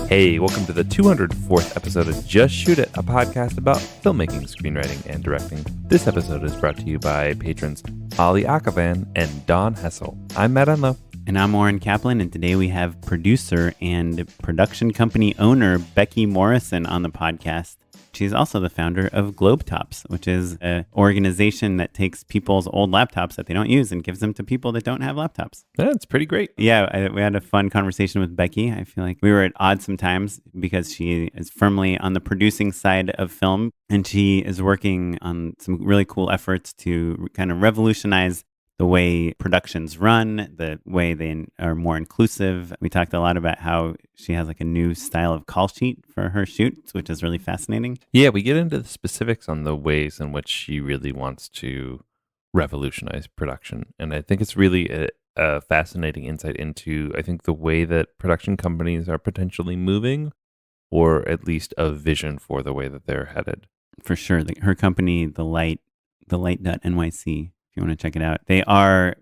Hey, welcome to the 204th episode of Just Shoot It, a podcast about filmmaking, screenwriting, and directing. This episode is brought to you by patrons Ali Akavan and Don Hessel. I'm Matt Enlow. And I'm Warren Kaplan, and today we have producer and production company owner Becky Morrison on the podcast. She's also the founder of Globetops, which is an organization that takes people's old laptops that they don't use and gives them to people that don't have laptops. Yeah, it's pretty great. Yeah, we had a fun conversation with Becky. I feel like we were at odds sometimes because she is firmly on the producing side of film, and she is working on some really cool efforts to kind of revolutionize the way productions run, the way they are more inclusive. We talked a lot about how she has like a new style of call sheet for her shoots, which is really fascinating. Yeah, we get into the specifics on the ways in which she really wants to revolutionize production. And I think it's really a fascinating insight into, I think, the way that production companies are potentially moving, or at least a vision for the way that they're headed. For sure. Her company, The Light.nyc, you want to check it out. They are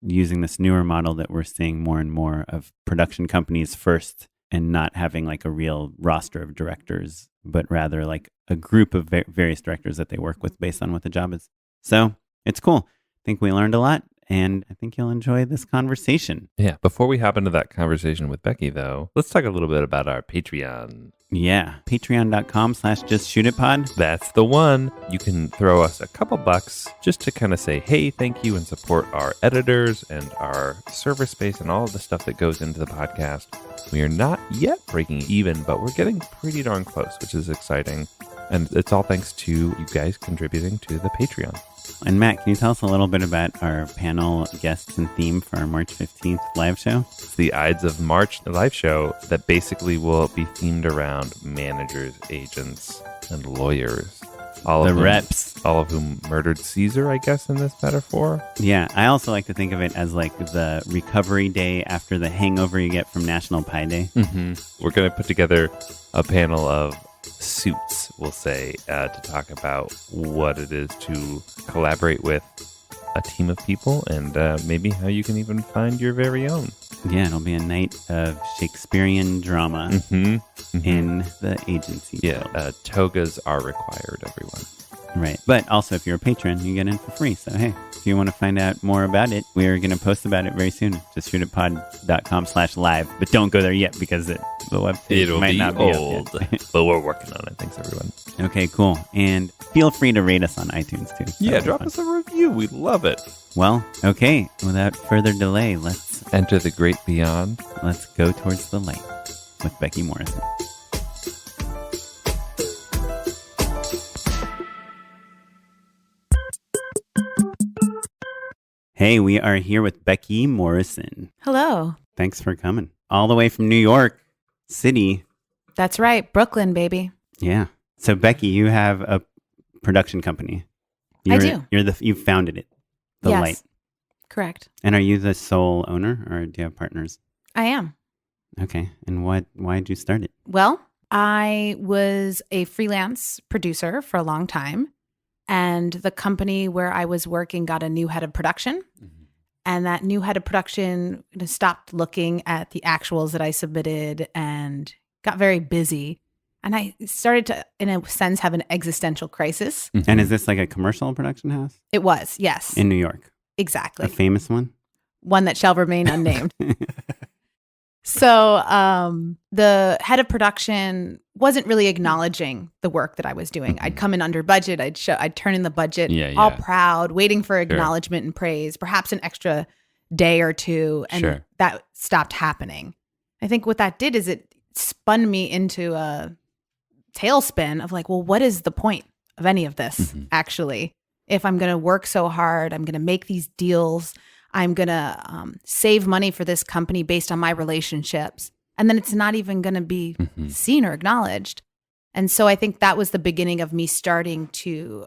using this newer model that we're seeing more and more of production companies first and not having like a real roster of directors, but rather like a group of various directors that they work with based on what the job is. So it's cool. I think we learned a lot, and I think you'll enjoy this conversation. Yeah. Before we hop into that conversation with Becky, though, let's talk a little bit about our Patreon. Yeah. Patreon.com/justshootitpod. That's the one. You can throw us a couple bucks just to kind of say, hey, thank you, and support our editors and our server space and all of the stuff that goes into the podcast. We are not yet breaking even, but we're getting pretty darn close, which is exciting. And it's all thanks to you guys contributing to the Patreon. And Matt, can you tell us a little bit about our panel guests and theme for our March 15th live show? It's the Ides of March live show that basically will be themed around managers, agents, and lawyers. Reps. All of whom murdered Caesar, I guess, in this metaphor. Yeah, I also like to think of it as like the recovery day after the hangover you get from National Pie Day. Mm-hmm. We're going to put together a panel of suits, we'll say, to talk about what it is to collaborate with a team of people, and maybe how you can even find your very own. Yeah, it'll be a night of Shakespearean drama in the agency. Yeah, togas are required, everyone. Right. But also, if you're a patron, you get in for free. So, hey, if you want to find out more about it, we're going to post about it very soon. Just shootitpod.com/live. But don't go there yet because the website might not be old. But we're working on it. Thanks, everyone. Okay, cool. And feel free to rate us on iTunes, too. Yeah, drop us a review. We love it. Well, okay. Without further delay, let's enter the great beyond. Let's go towards the light with Becky Morrison. Hey, we are here with Becky Morrison. Hello. Thanks for coming. All the way from New York City. That's right. Brooklyn, baby. Yeah. So, Becky, you have a production company. I do. You founded it. The Yes. Light. Correct. And are you the sole owner, or do you have partners? I am. Okay. And why did you start it? Well, I was a freelance producer for a long time. And the company where I was working got a new head of production. Mm-hmm. And that new head of production stopped looking at the actuals that I submitted and got very busy. And I started to, in a sense, have an existential crisis. Mm-hmm. And is this like a commercial production house? It was, yes. In New York? Exactly. A famous one? One that shall remain unnamed. So the head of production wasn't really acknowledging the work that I was doing. I'd come in under budget. I'd turn in the budget all proud, waiting for acknowledgement and praise, perhaps an extra day or two. And that stopped happening. I think what that did is it spun me into a tailspin of like, well, what is the point of any of this, actually? If I'm going to work so hard, I'm going to make these deals, I'm going to save money for this company based on my relationships. And then it's not even going to be seen or acknowledged. And so I think that was the beginning of me starting to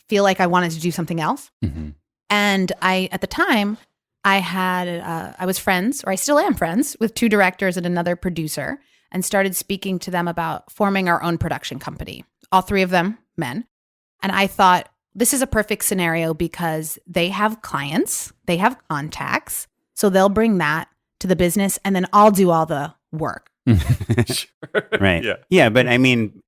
feel like I wanted to do something else. And at the time, I was friends, or I still am friends, with two directors and another producer, and started speaking to them about forming our own production company. All three of them men. And I thought, this is a perfect scenario because they have clients, they have contacts, so they'll bring that to the business, and then I'll do all the work. Sure. Right. Yeah. Yeah, but I mean,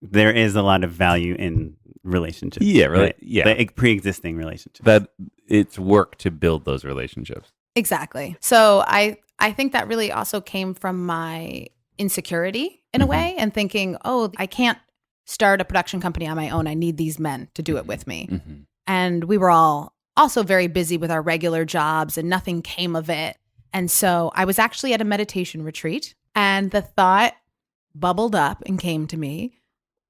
there is a lot of value in relationships. Yeah, really. Right? Yeah. The pre-existing relationships. That it's work to build those relationships. Exactly. So I think that really also came from my insecurity in a way, and thinking, oh, I can't start a production company on my own. I need these men to do it with me. Mm-hmm. And we were all also very busy with our regular jobs, and nothing came of it. And so I was actually at a meditation retreat, and the thought bubbled up and came to me,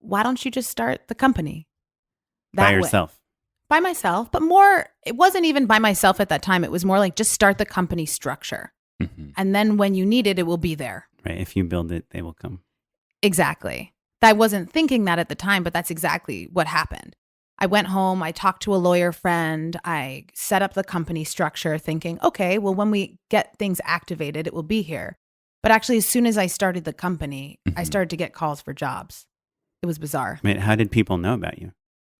why don't you just start the company? By way? yourself. By myself, but more, it wasn't even by myself at that time. It was more like just start the company structure. Mm-hmm. And then when you need it, it will be there. Right. If you build it, they will come. Exactly. I wasn't thinking that at the time, but that's exactly what happened. I went home, I talked to a lawyer friend, I set up the company structure thinking, okay, well, when we get things activated, it will be here. But actually, as soon as I started the company, I started to get calls for jobs. It was bizarre. I mean, how did people know about you?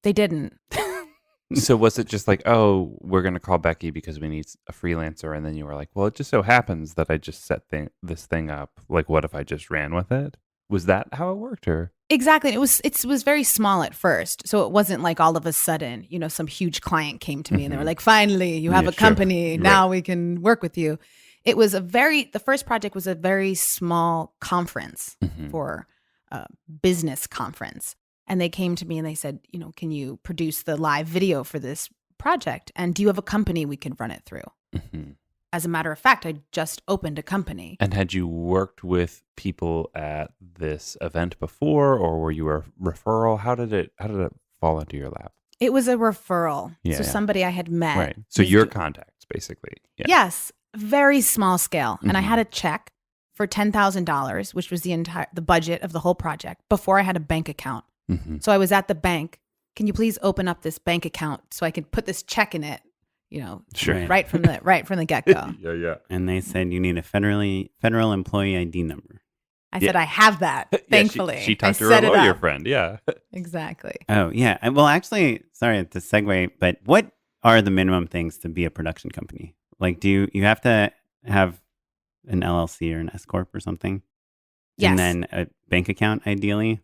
They didn't. So was it just like, oh, we're going to call Becky because we need a freelancer? And then you were like, well, it just so happens that I just set this thing up. Like, what if I just ran with it? Was that how it worked? Or Exactly. It was very small at first. So it wasn't like all of a sudden, some huge client came to me and they were like, finally, you have Yeah, a sure. company. Now we can work with you. It was the first project was a very small conference for a business conference. And they came to me and they said, can you produce the live video for this project? And do you have a company we can run it through? As a matter of fact, I just opened a company. And had you worked with people at this event before, or were you a referral? How did it fall into your lap? It was a referral. Yeah, So yeah. somebody I had met. Right. So your contacts, basically. Yeah. Yes, very small scale. And I had a check for $10,000, which was the budget of the whole project, before I had a bank account. So I was at the bank. Can you please open up this bank account so I could put this check in it? Sure. Right from the get go. Yeah. And they said you need a federal employee ID number. I said I have that. Thankfully, she talked to I her set it lawyer up. friend. Yeah. Exactly. Oh, yeah. Well, actually, sorry to segue, but what are the minimum things to be a production company? Like, do you have to have an LLC or an S Corp or something? Yes. And then a bank account, ideally?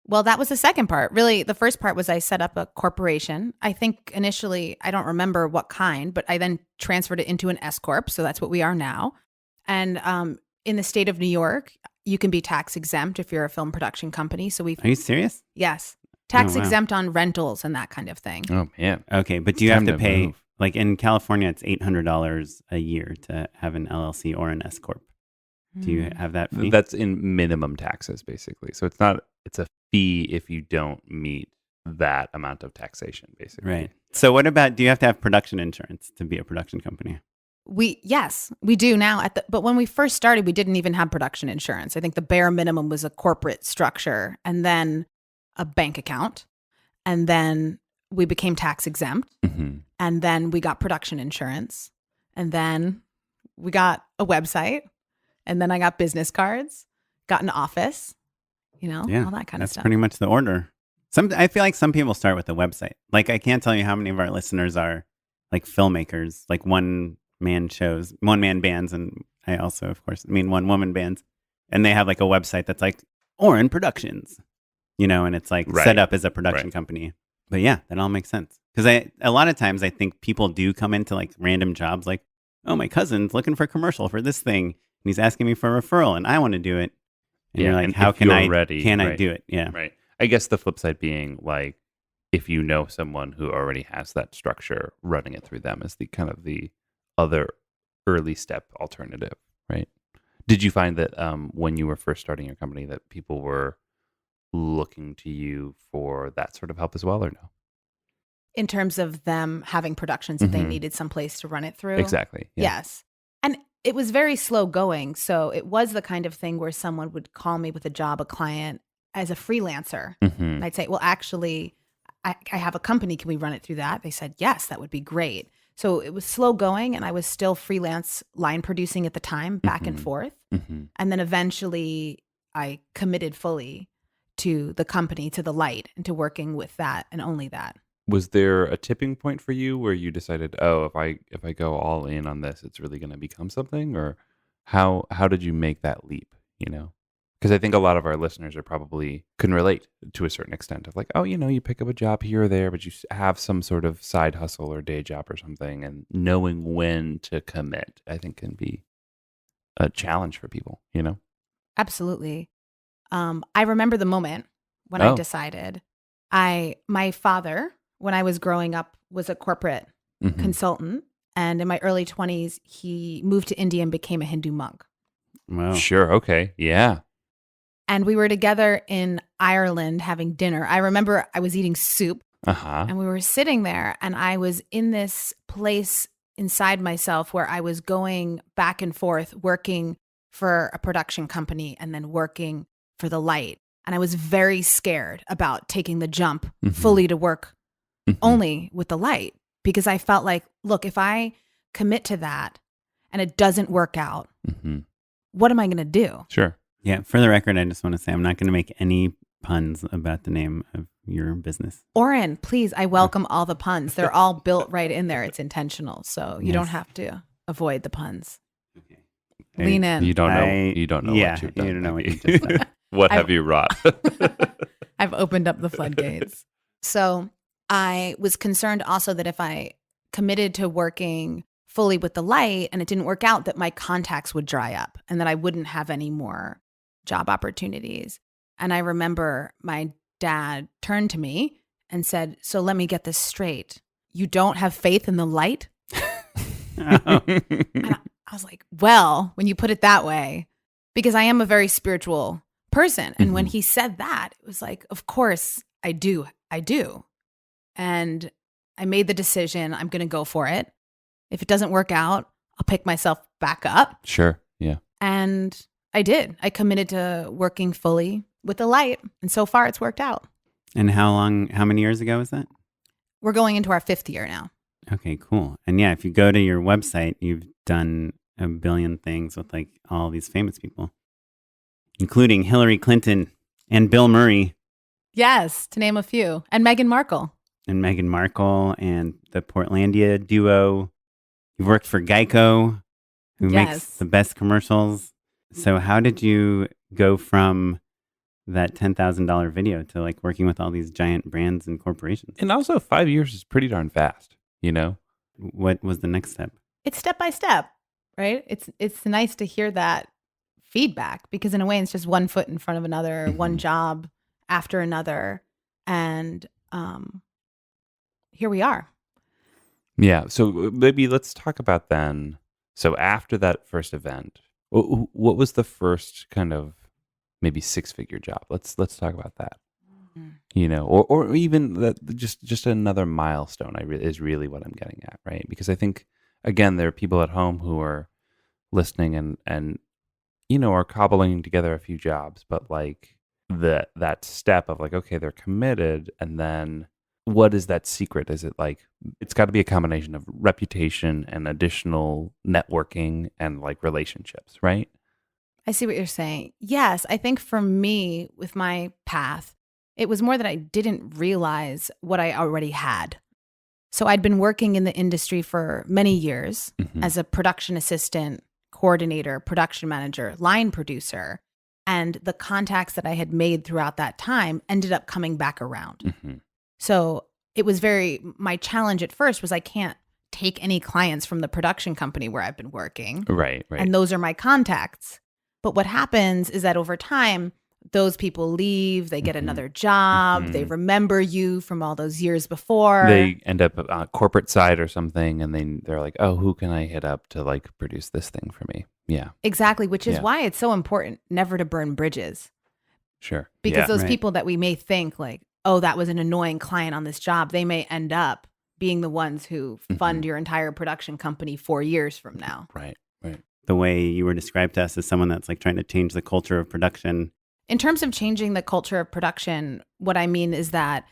Well, that was the second part. Really, the first part was I set up a corporation. I think initially, I don't remember what kind, but I then transferred it into an S Corp. So that's what we are now. And in the state of New York, you can be tax exempt if you're a film production company. So Are you serious? yes, tax wow. exempt on rentals and that kind of thing. Oh, man. Okay, but do you have Time to to pay, move. like in California, it's $800 a year to have an LLC or an S Corp. Do you have that fee? That's in minimum taxes, basically. So it's a fee if you don't meet that amount of taxation, basically. Right. So what about, do you have to have production insurance to be a production company? Yes, we do now. But when we first started, we didn't even have production insurance. I think the bare minimum was a corporate structure and then a bank account. And then we became tax exempt. And then we got production insurance. And then we got a website. And then I got business cards, got an office, all that kind of That's stuff. pretty much the order. I feel like some people start with a website. Like, I can't tell you how many of our listeners are like filmmakers, like one-man bands. And I also, of course, one-woman bands. And they have like a website that's like Oren Productions, and it's like set up as a production company. But yeah, that all makes sense. Because a lot of times I think people do come into like random jobs like, oh, my cousin's looking for a commercial for this thing. And he's asking me for a referral and I want to do it. And you're like, and how if can you're I ready, can I right, do it? Yeah. Right. I guess the flip side being like, if you know someone who already has that structure, running it through them is the kind of the other early step alternative, right? Did you find that when you were first starting your company that people were looking to you for that sort of help as well, or no? In terms of them having productions that they needed someplace to run it through? Exactly. Yeah. Yes. And it was very slow going. So it was the kind of thing where someone would call me with a job, a client, as a freelancer. And I'd say, well, actually, I have a company. Can we run it through that? They said, yes, that would be great. So it was slow going. And I was still freelance line producing at the time, back and forth. And then eventually I committed fully to the company, to the light, and to working with that and only that. Was there a tipping point for you where you decided, oh, if I go all in on this, it's really going to become something? Or how did you make that leap? you know? Because I think a lot of our listeners are probably can relate to a certain extent of like, oh, you pick up a job here or there, but you have some sort of side hustle or day job or something, and knowing when to commit, I think can be a challenge for people, Absolutely. I remember the moment when I decided. My father, when I was growing up, was a corporate consultant. And in my early 20s, he moved to India and became a Hindu monk. Wow. Sure. Okay. Yeah. And we were together in Ireland having dinner. I remember I was eating soup and we were sitting there, and I was in this place inside myself where I was going back and forth, working for a production company and then working for the light. And I was very scared about taking the jump fully to work only with the light, because I felt like, look, if I commit to that and it doesn't work out, what am I going to do? Sure. Yeah, for the record, I just want to say I'm not going to make any puns about the name of your business. Oren, please, I welcome all the puns. They're all built right in there. It's intentional. So you don't have to avoid the puns. Okay. Lean in. You don't know. You don't know Yeah, what you've done. you don't know what you just done. What have you wrought? I've opened up the floodgates. So I was concerned also that if I committed to working fully with the light and it didn't work out, that my contacts would dry up and that I wouldn't have any more job opportunities. And I remember my dad turned to me and said, so let me get this straight. You don't have faith in the light? And I was like, well, when you put it that way, because I am a very spiritual person. And when he said that, it was like, of course I do. And I made the decision, I'm going to go for it. If it doesn't work out, I'll pick myself back up. Sure. Yeah. And I did. I committed to working fully with the light. And so far it's worked out. And how many years ago was that? We're going into our 5th year now. Okay, cool. And yeah, if you go to your website, you've done a billion things with like all these famous people, including Hillary Clinton and Bill Murray. Yes, to name a few. And Meghan Markle. And Meghan Markle and the Portlandia duo. You've worked for Geico, who makes the best commercials. So how did you go from that $10,000 video to like working with all these giant brands and corporations? And also 5 years is pretty darn fast, What was the next step? It's step by step, right? It's nice to hear that feedback, because in a way it's just one foot in front of another, one job after another. And here we are. Yeah. So maybe let's talk about then. So after that first event, what was the first kind of maybe 6-figure job? Let's talk about that. Or even that just another milestone is really what I'm getting at, right? Because I think, again, there are people at home who are listening and are cobbling together a few jobs, but like that step of like, okay, they're committed, and then what is that secret? Is it like, it's got to be a combination of reputation and additional networking and like relationships, right? I see what you're saying. Yes, I think for me, with my path, it was more that I didn't realize what I already had. So I'd been working in the industry for many years as a production assistant, coordinator, production manager, line producer. And the contacts that I had made throughout that time ended up coming back around. So it was my challenge at first was I can't take any clients from the production company where I've been working. Right. And those are my contacts. But what happens is that over time, those people leave, they get another job, they remember you from all those years before. They end up on a corporate side or something, and they're like, oh, who can I hit up to like produce this thing for me? Yeah. Exactly, which is why it's so important never to burn bridges. Sure. Because those people that we may think like, oh, that was an annoying client on this job, they may end up being the ones who fund your entire production company 4 years from now. Right. The way you were described to us as someone that's like trying to change the culture of production. In terms of changing the culture of production, what I mean is that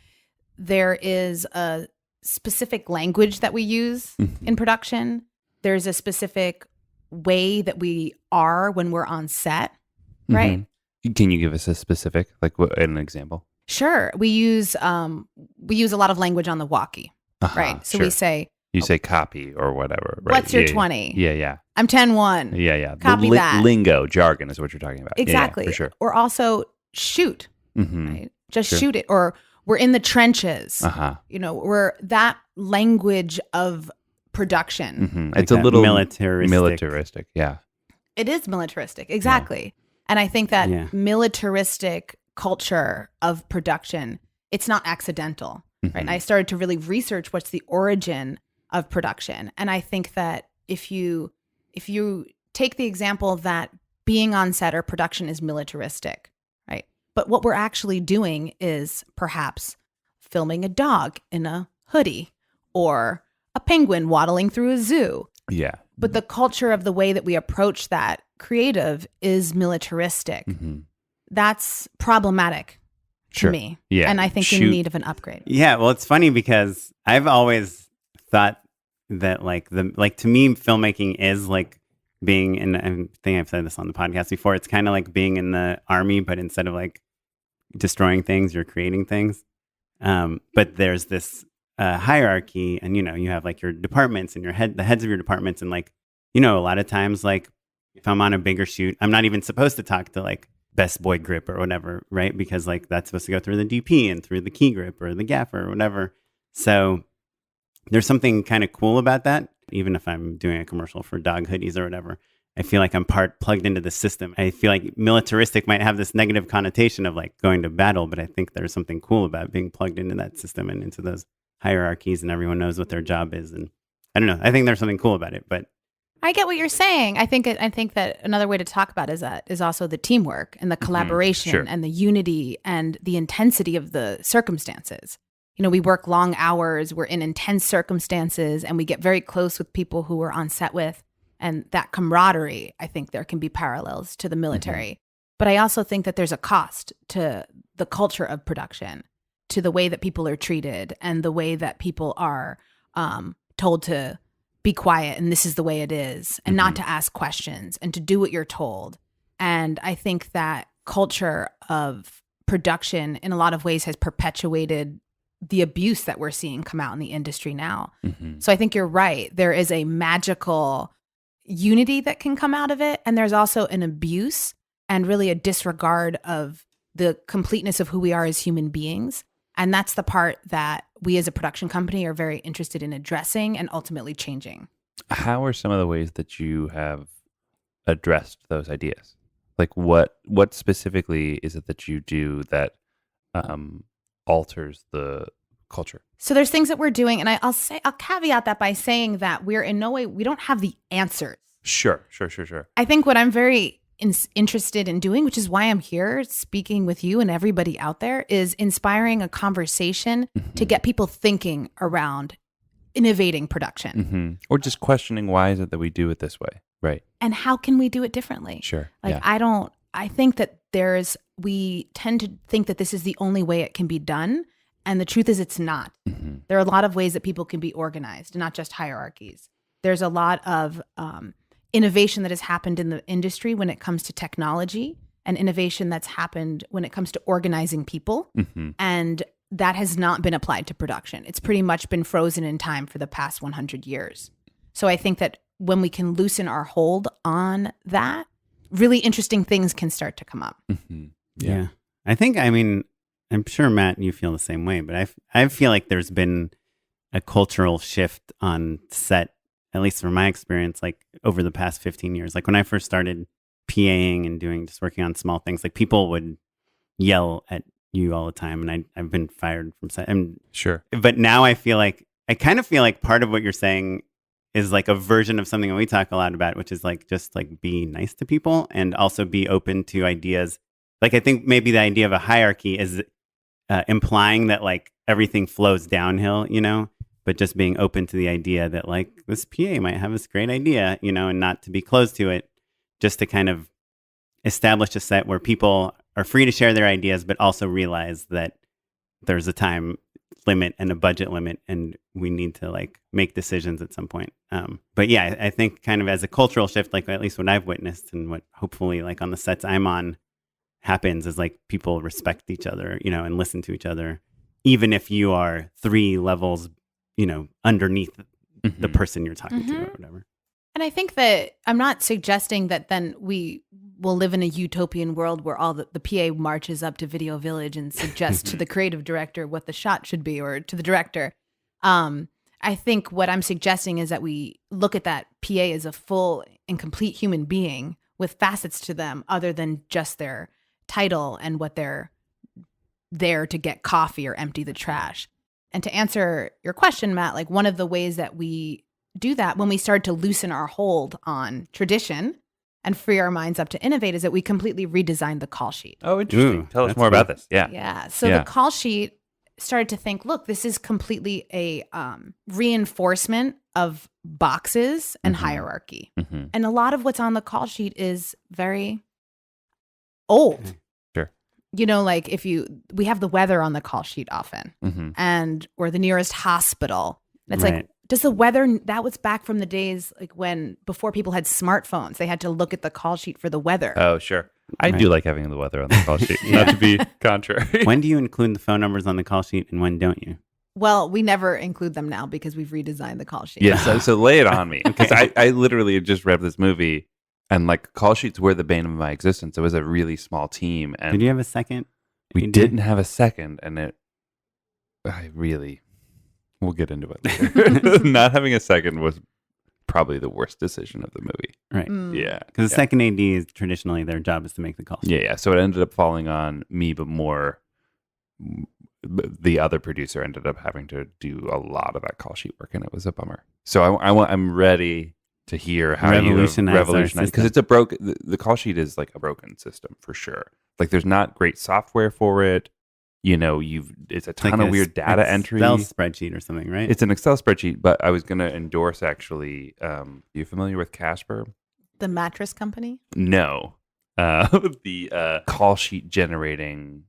there is a specific language that we use in production. There's a specific way that we are when we're on set, right? Can you give us a specific, like an example? Sure. We use a lot of language on the walkie, right? So we say, You say copy or whatever, right? What's your 20? Yeah. I'm 10-1. Yeah. Copy the that. Lingo, jargon is what you're talking about. Exactly. Yeah, for sure. Or also shoot, right? Just shoot it. Or we're in the trenches. We're that language of production. Like it's a little militaristic. Yeah. It is militaristic. Exactly. Yeah. And I think that militaristic culture of production, it's not accidental, right? And I started to really research what's the origin of production. And I think that if you take the example that being on set or production is militaristic, right? But what we're actually doing is perhaps filming a dog in a hoodie or a penguin waddling through a zoo. Yeah. But the culture of the way that we approach that creative is militaristic. That's problematic to me. Yeah. And I think in need of an upgrade. Yeah. Well, it's funny because I've always thought that to me, filmmaking is like being in, I think I've said this on the podcast before, it's kind of like being in the army, but instead of like destroying things, you're creating things. But there's this hierarchy, and you have like your departments and the heads of your departments, and like a lot of times, like if I'm on a bigger shoot, I'm not even supposed to talk to like best boy grip or whatever, right? Because like that's supposed to go through the DP and through the key grip or the gaffer or whatever. So there's something kind of cool about that. Even if I'm doing a commercial for dog hoodies or whatever, I feel like I'm plugged into the system. I feel like militaristic might have this negative connotation of like going to battle, but I think there's something cool about being plugged into that system and into those hierarchies, and everyone knows what their job is. And I don't know. I think there's something cool about it, but I get what you're saying. I think that another way to talk about is also the teamwork and the collaboration and the unity and the intensity of the circumstances. We work long hours, we're in intense circumstances, and we get very close with people who we're on set with. And that camaraderie, I think there can be parallels to the military. But I also think that there's a cost to the culture of production, to the way that people are treated and the way that people are told to be quiet and this is the way it is, and not to ask questions and to do what you're told. And I think that culture of production in a lot of ways has perpetuated the abuse that we're seeing come out in the industry now. So I think you're right. There is a magical unity that can come out of it. And there's also an abuse and really a disregard of the completeness of who we are as human beings. And that's the part that we as a production company are very interested in addressing and ultimately changing. How are some of the ways that you have addressed those ideas? Like what specifically is it that you do that alters the culture? So there's things that we're doing, and I'll caveat that by saying that we're in no way, we don't have the answers. Sure. I think what I'm very interested in doing, which is why I'm here speaking with you and everybody out there, is inspiring a conversation to get people thinking around innovating production. Or just questioning, why is it that we do it this way? Right. And how can we do it differently? Sure. I think that we tend to think that this is the only way it can be done. And the truth is it's not. There are a lot of ways that people can be organized, not just hierarchies. There's a lot of innovation that has happened in the industry when it comes to technology, and innovation that's happened when it comes to organizing people. And that has not been applied to production. It's pretty much been frozen in time for the past 100 years. So I think that when we can loosen our hold on that, really interesting things can start to come up. Yeah. I'm sure, Matt, you feel the same way, but I feel like there's been a cultural shift on set, at least from my experience, like over the past 15 years. Like when I first started PAing and just working on small things, like people would yell at you all the time, and I've been fired from set. Sure. But now I kind of feel like part of what you're saying is like a version of something that we talk a lot about, which is like just like be nice to people and also be open to ideas. Like I think maybe the idea of a hierarchy is implying that like everything flows downhill, but just being open to the idea that like this PA might have this great idea, and not to be closed to it, just to kind of establish a set where people are free to share their ideas, but also realize that there's a time limit and a budget limit, and we need to like make decisions at some point. But yeah, I think kind of as a cultural shift, like at least what I've witnessed and what hopefully like on the sets I'm on happens is like people respect each other, and listen to each other, even if you are 3 levels, underneath the person you're talking to or whatever. And I think that I'm not suggesting that then we will live in a utopian world where all the PA marches up to Video Village and suggests to the creative director what the shot should be, or to the director. I think what I'm suggesting is that we look at that PA as a full and complete human being with facets to them other than just their title and what they're there to get coffee or empty the trash. And to answer your question, Matt, like one of the ways that we do that when we start to loosen our hold on tradition and free our minds up to innovate is that we completely redesigned the call sheet. Oh, interesting. Tell us more about this. Yeah. Yeah. So the call sheet started to think, look, this is completely a reinforcement of boxes and hierarchy. And a lot of what's on the call sheet is very old. Sure. You know, like we have the weather on the call sheet often or the nearest hospital. And it's like, does the weather, that was back from the days like before people had smartphones, they had to look at the call sheet for the weather. Oh, sure. I do like having the weather on the call sheet, not to be contrary. When do you include the phone numbers on the call sheet and when don't you? Well, we never include them now because we've redesigned the call sheet. Yeah, so lay it on me. Because I literally just read this movie and like call sheets were the bane of my existence. It was a really small team. And did you have a second? We didn't have a second. And we'll get into it later. Not having a second was probably the worst decision of the movie. Right. Yeah. Because the second AD is traditionally their job is to make the call. Yeah. So it ended up falling on me, but more the other producer ended up having to do a lot of that call sheet work, and it was a bummer. So I'm ready to hear how you revolutionize, because it's the call sheet is like a broken system for sure. Like there's not great software for it. You know, it's a ton of weird data entry. Excel spreadsheet or something, right? It's an Excel spreadsheet, but I was going to endorse actually. You familiar with Casper? The mattress company? No. The call sheet generating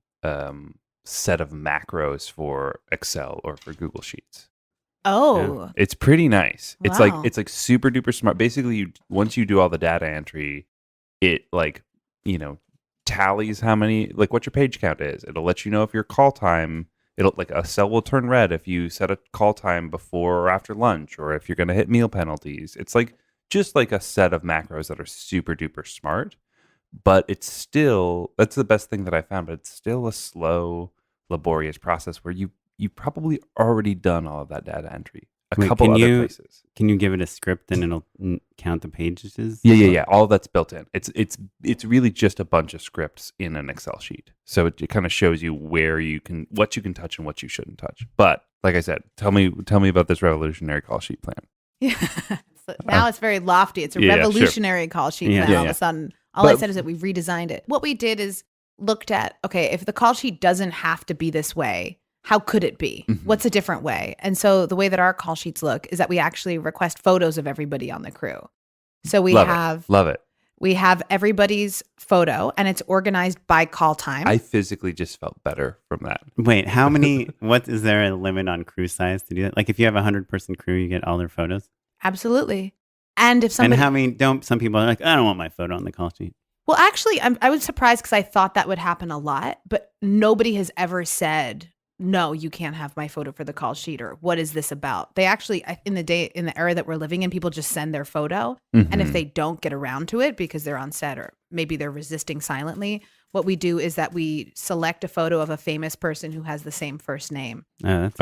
set of macros for Excel or for Google Sheets. Oh. Yeah. It's pretty nice. Wow. It's like super duper smart. Basically, once you do all the data entry, it tallies how many, like what your page count is. It'll let you know if your call time, like a cell will turn red if you set a call time before or after lunch, or if you're going to hit meal penalties. It's like just like a set of macros that are super duper smart, but it's still, that's the best thing that I found, but it's still a slow, laborious process where you probably already done all of that data entry. Couple other places. Can you give it a script and it'll count the pages? Yeah. All that's built in. It's really just a bunch of scripts in an Excel sheet. So it kind of shows you what you can touch and what you shouldn't touch. But like I said, tell me about this revolutionary call sheet plan. Yeah. Now it's very lofty. It's a revolutionary call sheet plan. All of a sudden, I said is that we redesigned it. What we did is looked at, okay, if the call sheet doesn't have to be this way, how could it be? What's a different way? And so the way that our call sheets look is that we actually request photos of everybody on the crew. So we love it. We have everybody's photo and it's organized by call time. I physically just felt better from that. Wait, what is there a limit on crew size to do that? Like if you have 100-person crew, you get all their photos? Absolutely. And if somebody... And how many, some people are like, I don't want my photo on the call sheet. Well, actually, I was surprised because I thought that would happen a lot, but nobody has ever said, no, you can't have my photo for the call sheet, or what is this about? They actually, in the era that we're living in, people just send their photo. And if they don't get around to it because they're on set or maybe they're resisting silently, what we do is that we select a photo of a famous person who has the same first name. That's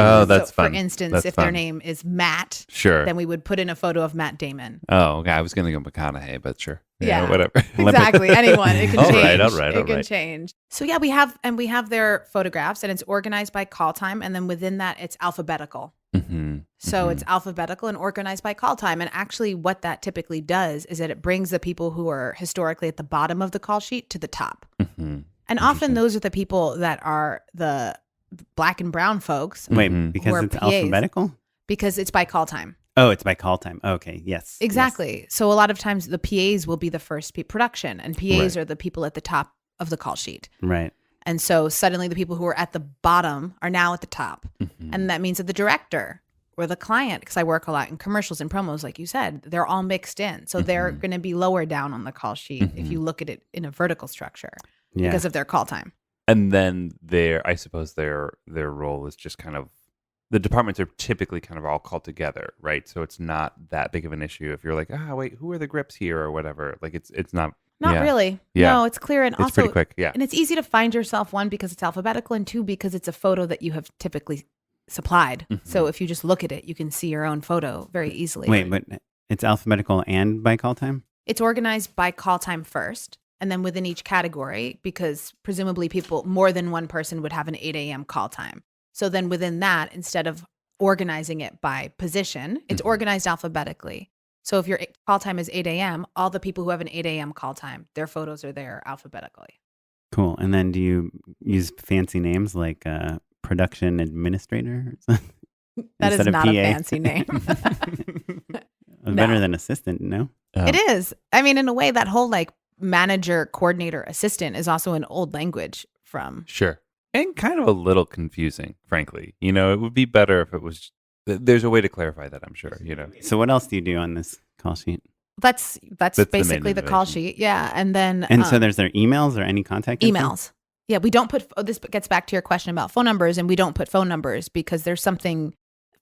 fun. For instance, their name is Matt, sure, then we would put in a photo of Matt Damon. Oh, okay. I was going to go McConaughey, but sure. Yeah, whatever. Exactly. Anyone. It can change. All right. It can change. So yeah, we have their photographs and it's organized by call time. And then within that, it's alphabetical. So it's alphabetical and organized by call time. And actually what that typically does is that it brings the people who are historically at the bottom of the call sheet to the top. And often those are the people that are the black and brown folks. Wait, because it's PAs, alphabetical? Because it's by call time. Oh, it's by call time. Okay, yes. Exactly. Yes. So a lot of times the PAs will be the first production, and PAs are the people at the top of the call sheet. Right. And so suddenly the people who are at the bottom are now at the top. And that means that the director or the client, because I work a lot in commercials and promos, like you said, they're all mixed in. So they're going to be lower down on the call sheet if you look at it in a vertical structure because of their call time. And then I suppose their role is just kind of, the departments are typically kind of all called together, right? So it's not that big of an issue if you're like, wait, who are the grips here or whatever. Like it's not. Not really. Yeah. No, it's clear. And It's also pretty quick. Yeah. And it's easy to find yourself, one, because it's alphabetical, and two, because it's a photo that you have typically supplied. Mhm. So if you just look at it, you can see your own photo very easily. Wait, but it's alphabetical and by call time? It's organized by call time first, and then within each category, because presumably more than one person would have an 8 a.m. call time. So then within that, instead of organizing it by position, it's organized alphabetically. So if your call time is 8 a.m., all the people who have an 8 a.m. call time, their photos are there alphabetically. Cool. And then do you use fancy names like production administrator? Or something? That is Instead of not a PA? fancy name. Better than assistant, no? It is. I mean, in a way, that whole like manager, coordinator, assistant is also an old language from. Sure. And kind of a little confusing, frankly. It would be better if it was. There's a way to clarify that, I'm sure. So what else do you do on this call sheet? That's the basically main the call innovation. sheet. Yeah. And then. And so there's their emails or any contact info? Emails. Yeah. We don't put. This gets back to your question about phone numbers, and we don't put phone numbers because there's something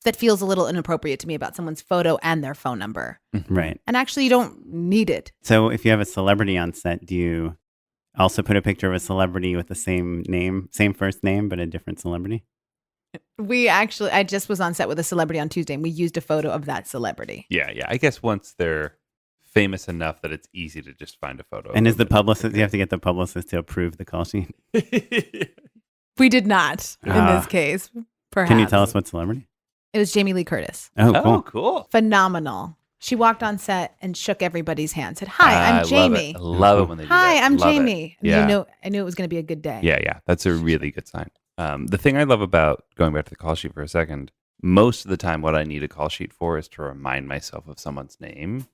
that feels a little inappropriate to me about someone's photo and their phone number. Right. And actually, you don't need it. So if you have a celebrity on set, do you also put a picture of a celebrity with the same name, same first name, but a different celebrity? I just was on set with a celebrity on Tuesday, and we used a photo of that celebrity. Yeah. I guess once they're famous enough that it's easy to just find a photo. And of is the them. publicist, you have to get the publicist to approve the call sheet? We did not in this case. Perhaps. Can you tell us what celebrity? It was Jamie Lee Curtis. Oh, Oh, cool. cool. Phenomenal. She walked on set and shook everybody's hand. Said, "Hi, I'm Jamie. I love it when they do Hi, that. I'm Love it. Jamie." And Yeah. I knew it was going to be a good day. Yeah. That's a really good sign. The thing I love about going back to the call sheet for a second, most of the time what I need a call sheet for is to remind myself of someone's name,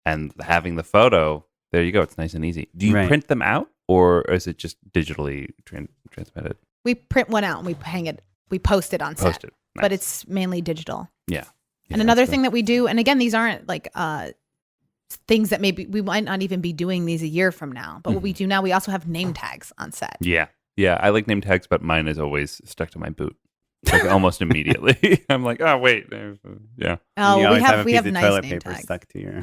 and having the photo, there you go. It's nice and easy. Do you Right. print them out, or is it just digitally transmitted? We print one out and we hang it. We post it on set. Posted. Nice. But it's mainly digital. Yeah. And another thing that we do, and again, these aren't like things that maybe we might not even be doing these a year from now. But what we do now, we also have name tags on set. Yeah. I like name tags, but mine is always stuck to my boot. Like almost immediately. I'm like, oh wait, yeah. Oh, You we always have a we piece have of nice toilet name paper tags. stuck to your.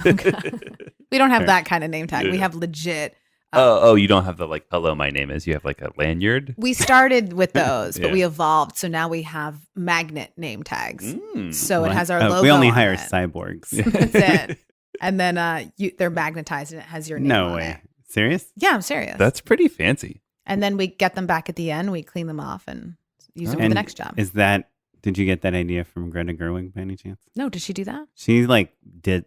We don't have Sure. that kind of name tag. We Yeah. have legit. Oh, you don't have the like, hello, my name is. You have like a lanyard. We started with those, but Yeah. we evolved. So now we have magnet name tags. So it What? has our Oh, logo. we only on hire it. cyborgs. That's it. And then they're magnetized and it has your name No on way. it. Serious? Yeah, I'm serious. That's pretty fancy. And then we get them back at the end. We clean them off and use them for And the next job. Did you get that idea from Greta Gerwig by any chance? No, did she do that? She like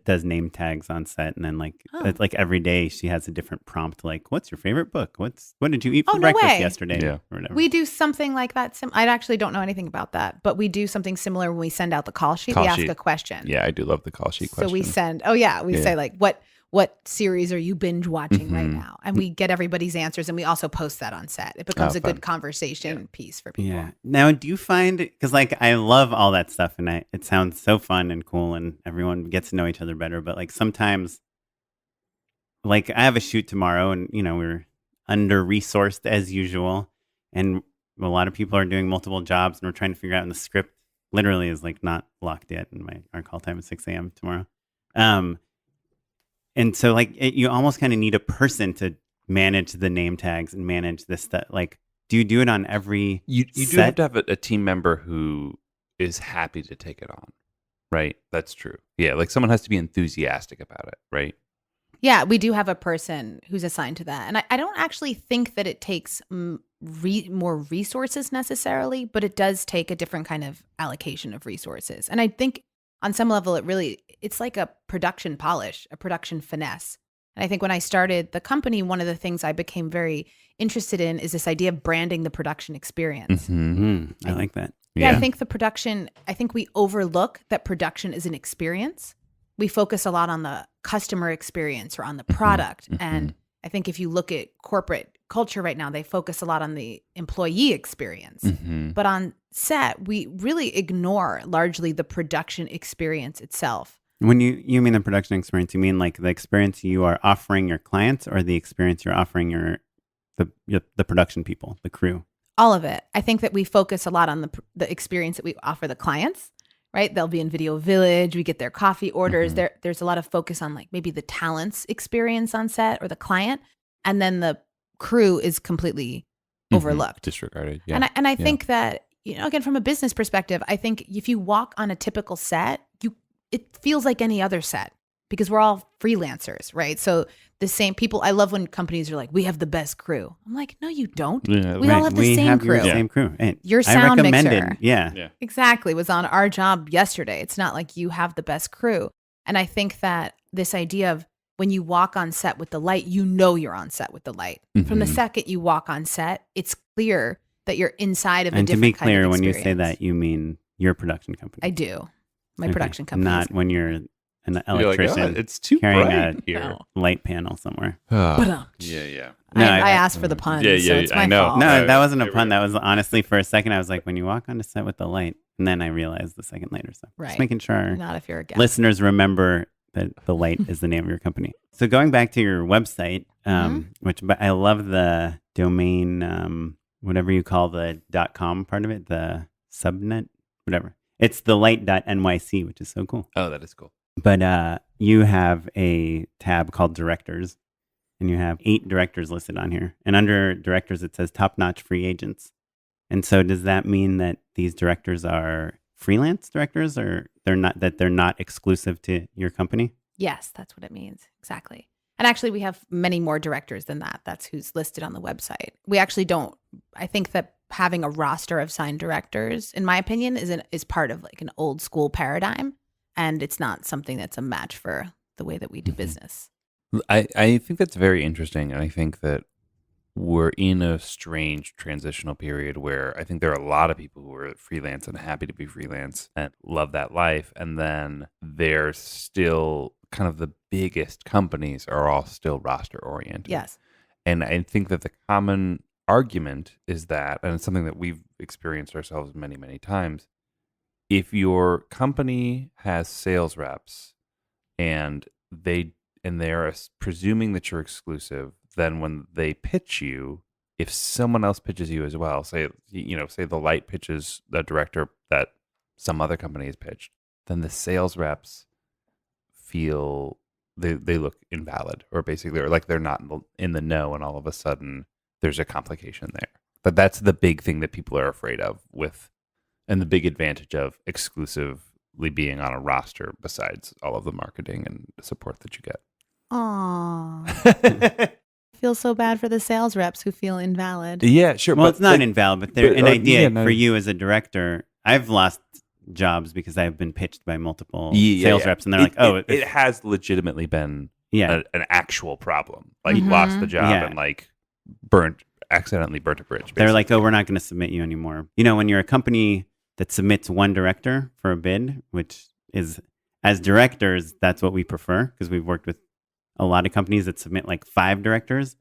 does name tags on set, and then Oh. it's like every day she has a different prompt. Like, what's your favorite book? What did you eat Oh, for no breakfast way. yesterday? Yeah. Or whatever. We do something like that. I actually don't know anything about that, but we do something similar when we send out the call sheet. Call We ask sheet. a question. Yeah, I do love the call sheet So question. we send, we say like, what series are you binge watching right now? And we get everybody's answers, and we also post that on set. It becomes a fun. good conversation piece for people. Yeah. Now, do you find, because like I love all that stuff, and it sounds so fun and cool, and everyone gets to know each other better. But like sometimes, like I have a shoot tomorrow, and we're under resourced as usual, and a lot of people are doing multiple jobs, and we're trying to figure out. And the script literally is like not locked yet, and our call time is 6 a.m. tomorrow. And so like you almost kind of need a person to manage the name tags and manage this stuff. Like, do you do it on every You do set? have to have a team member who is happy to take it on, right? That's true. Yeah, like someone has to be enthusiastic about it, right? Yeah, we do have a person who's assigned to that. And I don't actually think that it takes more resources necessarily, but it does take a different kind of allocation of resources. And I think on some level, it's like a production polish, a production finesse. And I think when I started the company, one of the things I became very interested in is this idea of branding the production experience. I like that. Yeah, I think we overlook that production is an experience. We focus a lot on the customer experience or on the product. And I think if you look at corporate culture right now, they focus a lot on the employee experience. But on set, we really ignore largely the production experience itself. When you mean the production experience, you mean like the experience you are offering your clients, or the experience you're offering the production people, the crew? All of it. I think that we focus a lot on the experience that we offer the clients, right? They'll be in Video Village. We get their coffee orders. There's a lot of focus on like maybe the talent's experience on set or the client. And then the crew is completely overlooked. Disregarded. Yeah. And I think that, again, from a business perspective, I think if you walk on a typical set, it feels like any other set because we're all freelancers, right? So the same people, I love when companies are like, we have the best crew. I'm like, no, you don't. Yeah, we all have the same crew. Your same crew. And your sound mixer. Yeah. Exactly. Was on our job yesterday. It's not like you have the best crew. And I think that this idea of when you walk on set with the light, you're on set with the light. From the second you walk on set, it's clear that you're inside of a different kind of experience. And to be clear, when you say that, you mean your production company. I do. My production company. Not when you're an electrician. Like, it's too carrying bright a here. Light panel somewhere. Yeah. No, I asked for the pun. So it's my fault. No, that wasn't a pun. That was honestly, for a second, I was like, when you walk on the set with the light, and then I realized the second later. So just making sure not if you're a guest. Listeners remember that the light is the name of your company. So going back to your website, but I love the domain, whatever you call the .com part of it, the subnet, whatever. It's the light.nyc, which is so cool. Oh, that is cool. But you have a tab called Directors, and you have 8 directors listed on here. And under Directors, it says top-notch free agents. And so does that mean that these directors are freelance directors, or they're not exclusive to your company? Yes, that's what it means. Exactly. And actually, we have many more directors than that. That's who's listed on the website. We actually don't. I think that having a roster of signed directors, in my opinion, is part of like an old school paradigm. And it's not something that's a match for the way that we do business. I think that's very interesting. And I think that we're in a strange transitional period where I think there are a lot of people who are freelance and happy to be freelance and love that life. And then there's still kind of the biggest companies are all still roster oriented. Yes. And I think that the common argument is that, and it's something that we've experienced ourselves many, many times, if your company has sales reps and they're presuming that you're exclusive, then when they pitch you, if someone else pitches you as well, say the light pitches the director that some other company has pitched, then the sales reps feel they look invalid, or basically, or like they're not in the know, and all of a sudden there's a complication there. But that's the big thing that people are afraid of and the big advantage of exclusively being on a roster, besides all of the marketing and support that you get. Aww. I feel so bad for the sales reps who feel invalid. Yeah, sure. Well, it's not invalid, but they're an idea for you as a director. I've lost jobs because I've been pitched by multiple sales reps, and they're like, it has legitimately been an actual problem. Like, you lost the job and like accidentally burnt a bridge. Basically. They're like, we're not going to submit you anymore. When you're a company that submits one director for a bid, which is, as directors, that's what we prefer, because we've worked with a lot of companies that submit like 5 directors,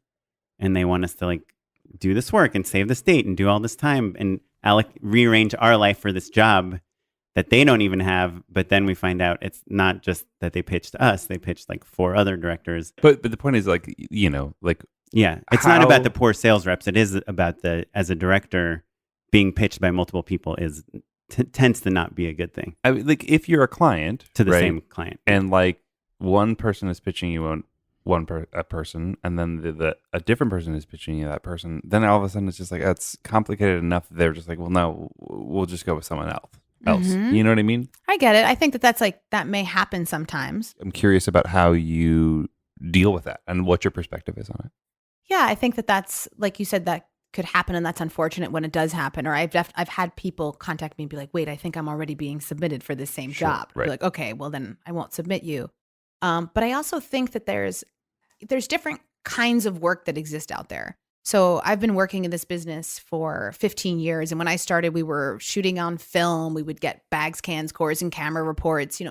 and they want us to like do this work and save the state and do all this time and rearrange our life for this job that they don't even have. But then we find out it's not just that they pitched us; they pitched like 4 other directors. But the point is, like, it's not about the poor sales reps. It is about as a director, being pitched by multiple people tends to not be a good thing. I mean, like, if you're a client to the same client, and like one person is pitching you a person, and then a different person is pitching you that person, then all of a sudden it's just like, it's complicated enough that they're just like, well, no, we'll just go with someone else. Mm-hmm. You know what I mean? I get it. I think that may happen sometimes. I'm curious about how you deal with that and what your perspective is on it. Yeah, I think that's, like you said, that could happen, and that's unfortunate when it does happen. Or I've had people contact me and be like, wait, I think I'm already being submitted for this same job. Right. Be like, okay, well then I won't submit you. But I also think that there's different kinds of work that exist out there. So I've been working in this business for 15 years. And when I started, we were shooting on film. We would get bags, cans, cores, and camera reports.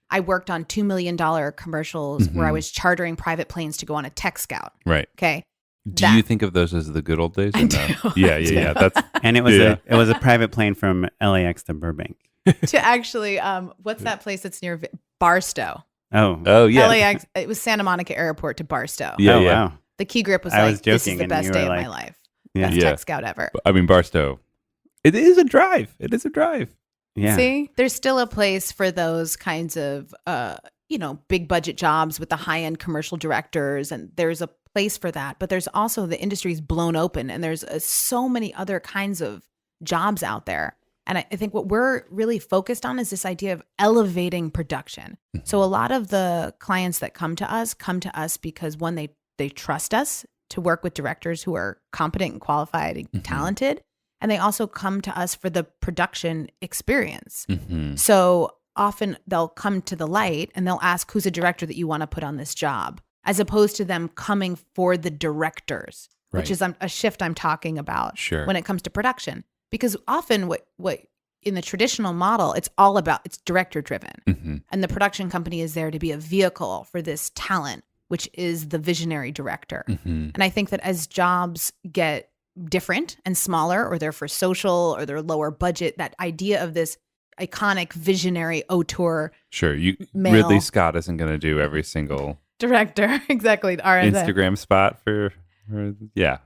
I worked on $2 million commercials where I was chartering private planes to go on a tech scout. Right. Okay. Do you think of those as the good old days? I do. Yeah. That's and it was a private plane from LAX to Burbank. To actually, what's that place that's near Barstow? Oh yeah. LAX. It was Santa Monica Airport to Barstow. Yeah. Wow. The key grip was I like, was this is joking, the and best you day were of like, my life. Yeah. Best tech scout ever. I mean, Barstow, it is a drive. It is a drive. Yeah. See, there's still a place for those kinds of, big budget jobs with the high end commercial directors. And there's a place for that. But there's also the industry's blown open and there's so many other kinds of jobs out there. And I think what we're really focused on is this idea of elevating production. So a lot of the clients that come to us because one, they trust us to work with directors who are competent and qualified and talented. And they also come to us for the production experience. So often they'll come to the light and they'll ask, who's a director that you want to put on this job? As opposed to them coming for the directors, which is a shift I'm talking about when it comes to production. Because often what in the traditional model, it's director driven. And the production company is there to be a vehicle for this talent, which is the visionary director. And I think that as jobs get different and smaller, or they're for social or they're lower budget, that idea of this iconic visionary auteur. Ridley Scott isn't going to do every single director. Exactly. Instagram spot for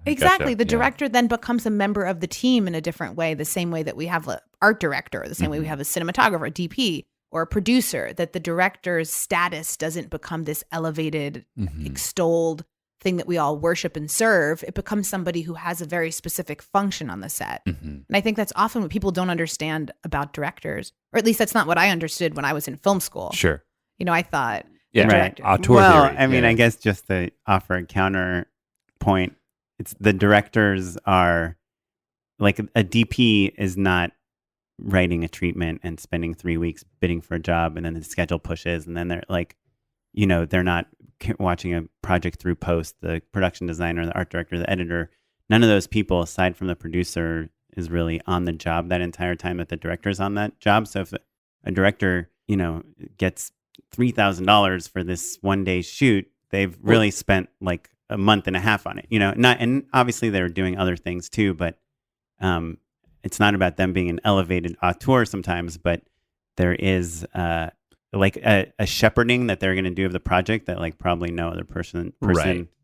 exactly. Gotcha. The director then becomes a member of the team in a different way, the same way that we have an art director, the same way we have a cinematographer, a DP, or a producer, that the director's status doesn't become this elevated, extolled thing that we all worship and serve. It becomes somebody who has a very specific function on the set. And I think that's often what people don't understand about directors, or at least that's not what I understood when I was in film school. I thought, right. Well, I mean, I guess just to offer a counterpoint, it's the directors are like a DP is not writing a treatment and spending 3 weeks bidding for a job and then the schedule pushes and then they're like, they're not watching a project through post. The production designer, the art director, the editor, none of those people aside from the producer is really on the job that entire time that the director's on that job. So if a director, gets $3,000 for this 1 day shoot, they've really spent like a month and a half on it, and obviously they're doing other things too, but it's not about them being an elevated auteur sometimes, but there is like a shepherding that they're going to do of the project that like probably no other person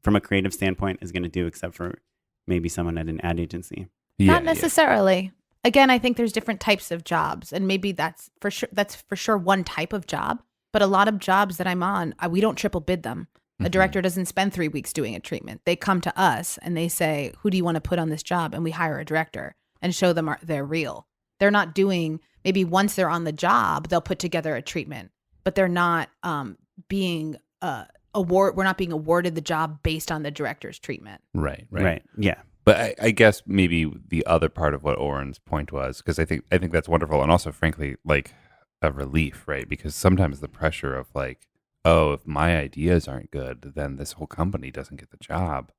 from a creative standpoint is going to do except for maybe someone at an ad agency. Not necessarily. Again, I think there's different types of jobs, and maybe that's for sure one type of job. But a lot of jobs that I'm on, we don't triple bid them. A director doesn't spend 3 weeks doing a treatment. They come to us and they say, who do you want to put on this job? And we hire a director and show them they're real. They're not doing, maybe once they're on the job, they'll put together a treatment, but they're not being we're not being awarded the job based on the director's treatment. Right. Yeah. But I guess maybe the other part of what Oren's point was, because I think that's wonderful, and also frankly like a relief, right? Because sometimes the pressure of like, oh, if my ideas aren't good, then this whole company doesn't get the job,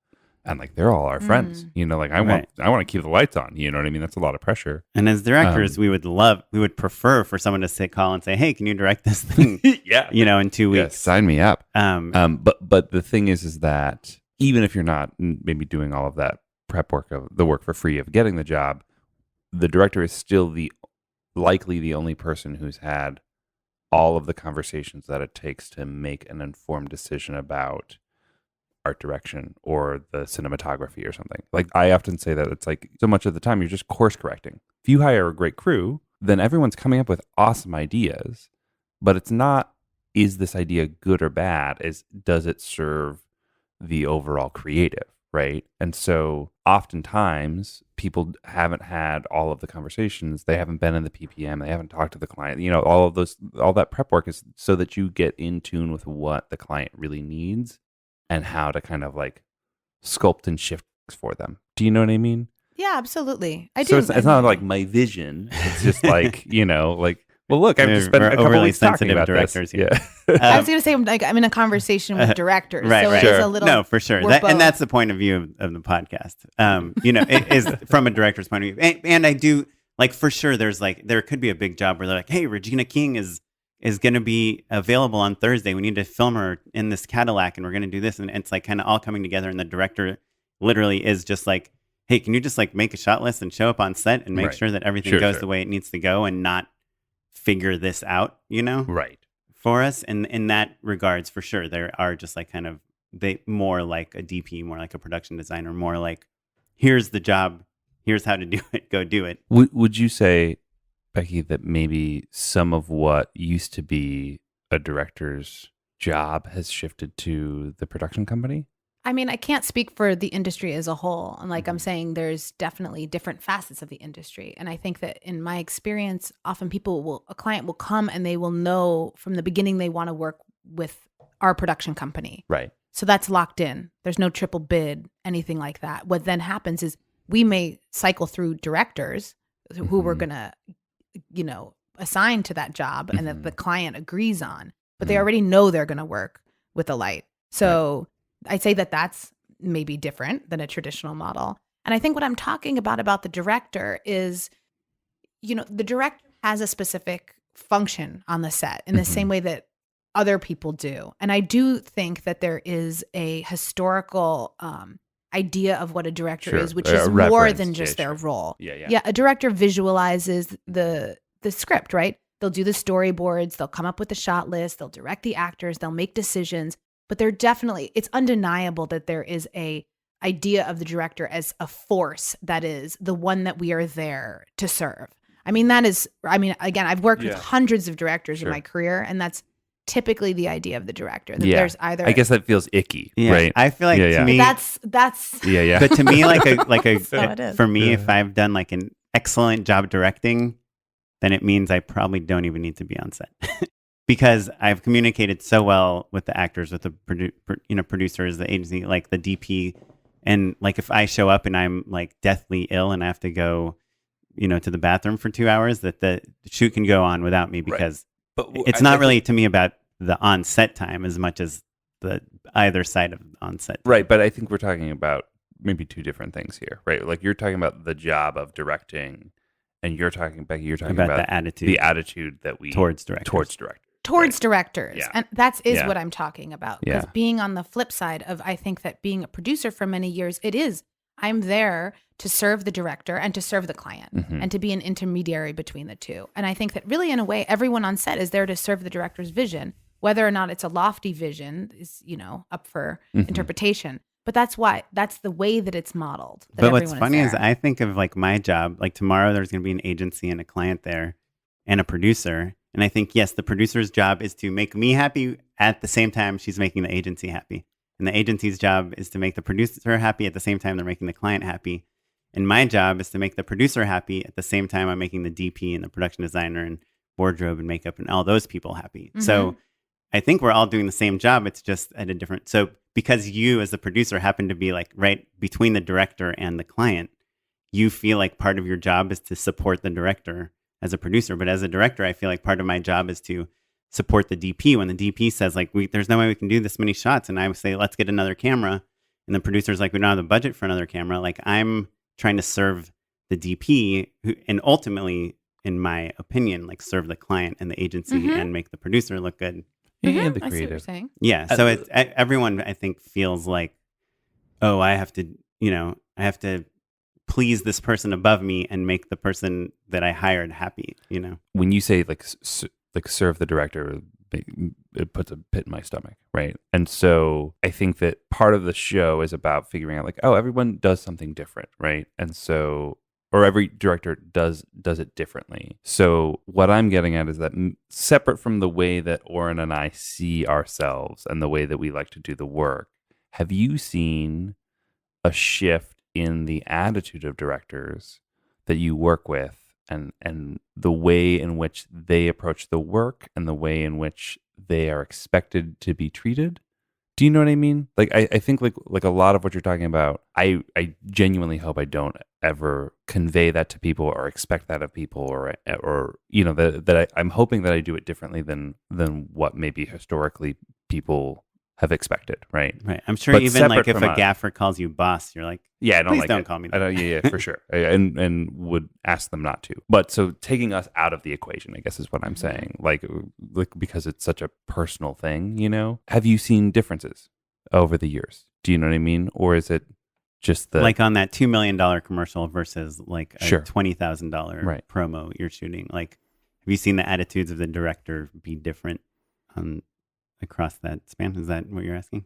and like they're all our friends, like I want to keep the lights on, you know what I mean? That's a lot of pressure. And as directors, we would prefer for someone to call and say, hey, can you direct this thing? In 2 weeks. Yeah, sign me up. But the thing is that even if you're not maybe doing all of that prep work of the work for free of getting the job, the director is still likely the only person who's had all of the conversations that it takes to make an informed decision about art direction or the cinematography or something. Like I often say that it's like so much of the time you're just course correcting. If you hire a great crew, then everyone's coming up with awesome ideas, but it's not, is this idea good or bad? Does it serve the overall creative? Right. And so oftentimes people haven't had all of the conversations. They haven't been in the PPM. They haven't talked to the client. All that prep work is so that you get in tune with what the client really needs and how to kind of like sculpt and shift for them. Do you know what I mean? Yeah, absolutely. I do. So it's not like my vision. It's just like, well, look, I've just spent a couple weeks talking about directors this. Yeah. I was going to say, like, I'm in a conversation with directors. So it is a little. No, for sure. And that's the point of view of the podcast. It is from a director's point of view. And I do, like, for sure, there could be a big job where they're like, hey, Regina King is going to be available on Thursday. We need to film her in this Cadillac and we're going to do this. And it's like kind of all coming together. And the director literally is just like, hey, can you just like make a shot list and show up on set and make sure that everything goes the way it needs to go and not figure this out, Right. For us. And in that regards, for sure, there are just like kind of more like a DP, more like a production designer, more like here's the job, here's how to do it, go do it. Would you say, Becky, that maybe some of what used to be a director's job has shifted to the production company? I mean, I can't speak for the industry as a whole. And like I'm saying, there's definitely different facets of the industry. And I think that in my experience, often a client will come and they will know from the beginning they want to work with our production company. Right. So that's locked in. There's no triple bid, anything like that. What then happens is we may cycle through directors who we're going to, assign to that job and that the client agrees on, but they already know they're going to work with a light. So I'd say that that's maybe different than a traditional model. And I think what I'm talking about the director is, the director has a specific function on the set in the same way that other people do. And I do think that there is a historical idea of what a director is, which is more than just their role. Yeah, a director visualizes the script, right? They'll do the storyboards, they'll come up with the shot list, they'll direct the actors, they'll make decisions. But it's undeniable that there is a idea of the director as a force that is the one that we are there to serve. Again, I've worked with hundreds of directors in my career, and that's typically the idea of the director. That there's either I guess that feels icky, right? I feel like to me that's yeah. But to me, for me, if I've done like an excellent job directing, then it means I probably don't even need to be on set. Because I've communicated so well with the actors, with the producers, the agency, like the DP, and like if I show up and I'm like deathly ill and I have to go, to the bathroom for 2 hours, that the shoot can go on without me because it's not really to me about the on-set time as much as the either side of on-set time. Right, but I think we're talking about maybe two different things here, right? Like you're talking about the job of directing, and Becky, you're talking about the attitude that we towards directors. Directors. Yeah. And that is what I'm talking about. Because being on the flip side of, I think that being a producer for many years, I'm there to serve the director and to serve the client and to be an intermediary between the two. And I think that really in a way, everyone on set is there to serve the director's vision, whether or not it's a lofty vision is, up for interpretation. But that's the way that it's modeled. But what's funny is I think of like my job, like tomorrow there's going to be an agency and a client there and a producer. And I think, yes, the producer's job is to make me happy at the same time she's making the agency happy. And the agency's job is to make the producer happy at the same time they're making the client happy. And my job is to make the producer happy at the same time I'm making the DP and the production designer and wardrobe and makeup and all those people happy. So I think we're all doing the same job. It's just at a different... So because you as the producer happen to be like right between the director and the client, you feel like part of your job is to support the director as a producer. But as a director, I feel like part of my job is to support the DP when the DP says like, there's no way we can do this many shots. And I would say, let's get another camera. And the producer's like, we don't have the budget for another camera. Like I'm trying to serve the DP and ultimately, in my opinion, like serve the client and the agency and make the producer look good. And the I see what you're creative. saying. Yeah. So it's everyone, I think, feels like, oh, I have to please this person above me and make the person that I hired happy, When you say like serve the director, it puts a pit in my stomach, right? And so I think that part of the show is about figuring out like, oh, everyone does something different, right? And so, or every director does it differently. So what I'm getting at is that separate from the way that Oren and I see ourselves and the way that we like to do the work, have you seen a shift in the attitude of directors that you work with and the way in which they approach the work and the way in which they are expected to be treated? Do you know what I mean? Like, I think like a lot of what you're talking about, I genuinely hope I don't ever convey that to people or expect that of people or I'm hoping that I do it differently than what maybe historically people have expected, right? Right. I'm sure But even like separate if from a gaffer calls you boss, you're like, yeah, I don't please like don't it. call me I that. don't, yeah, for sure. And would ask them not to. But so taking us out of the equation, I guess is what I'm saying. Like because it's such a personal thing, Have you seen differences over the years? Do you know what I mean? Or is it just like on that $2 million commercial versus like a Sure. $20,000 promo you're shooting? Like, have you seen the attitudes of the director be different across that span? Is that what you're asking?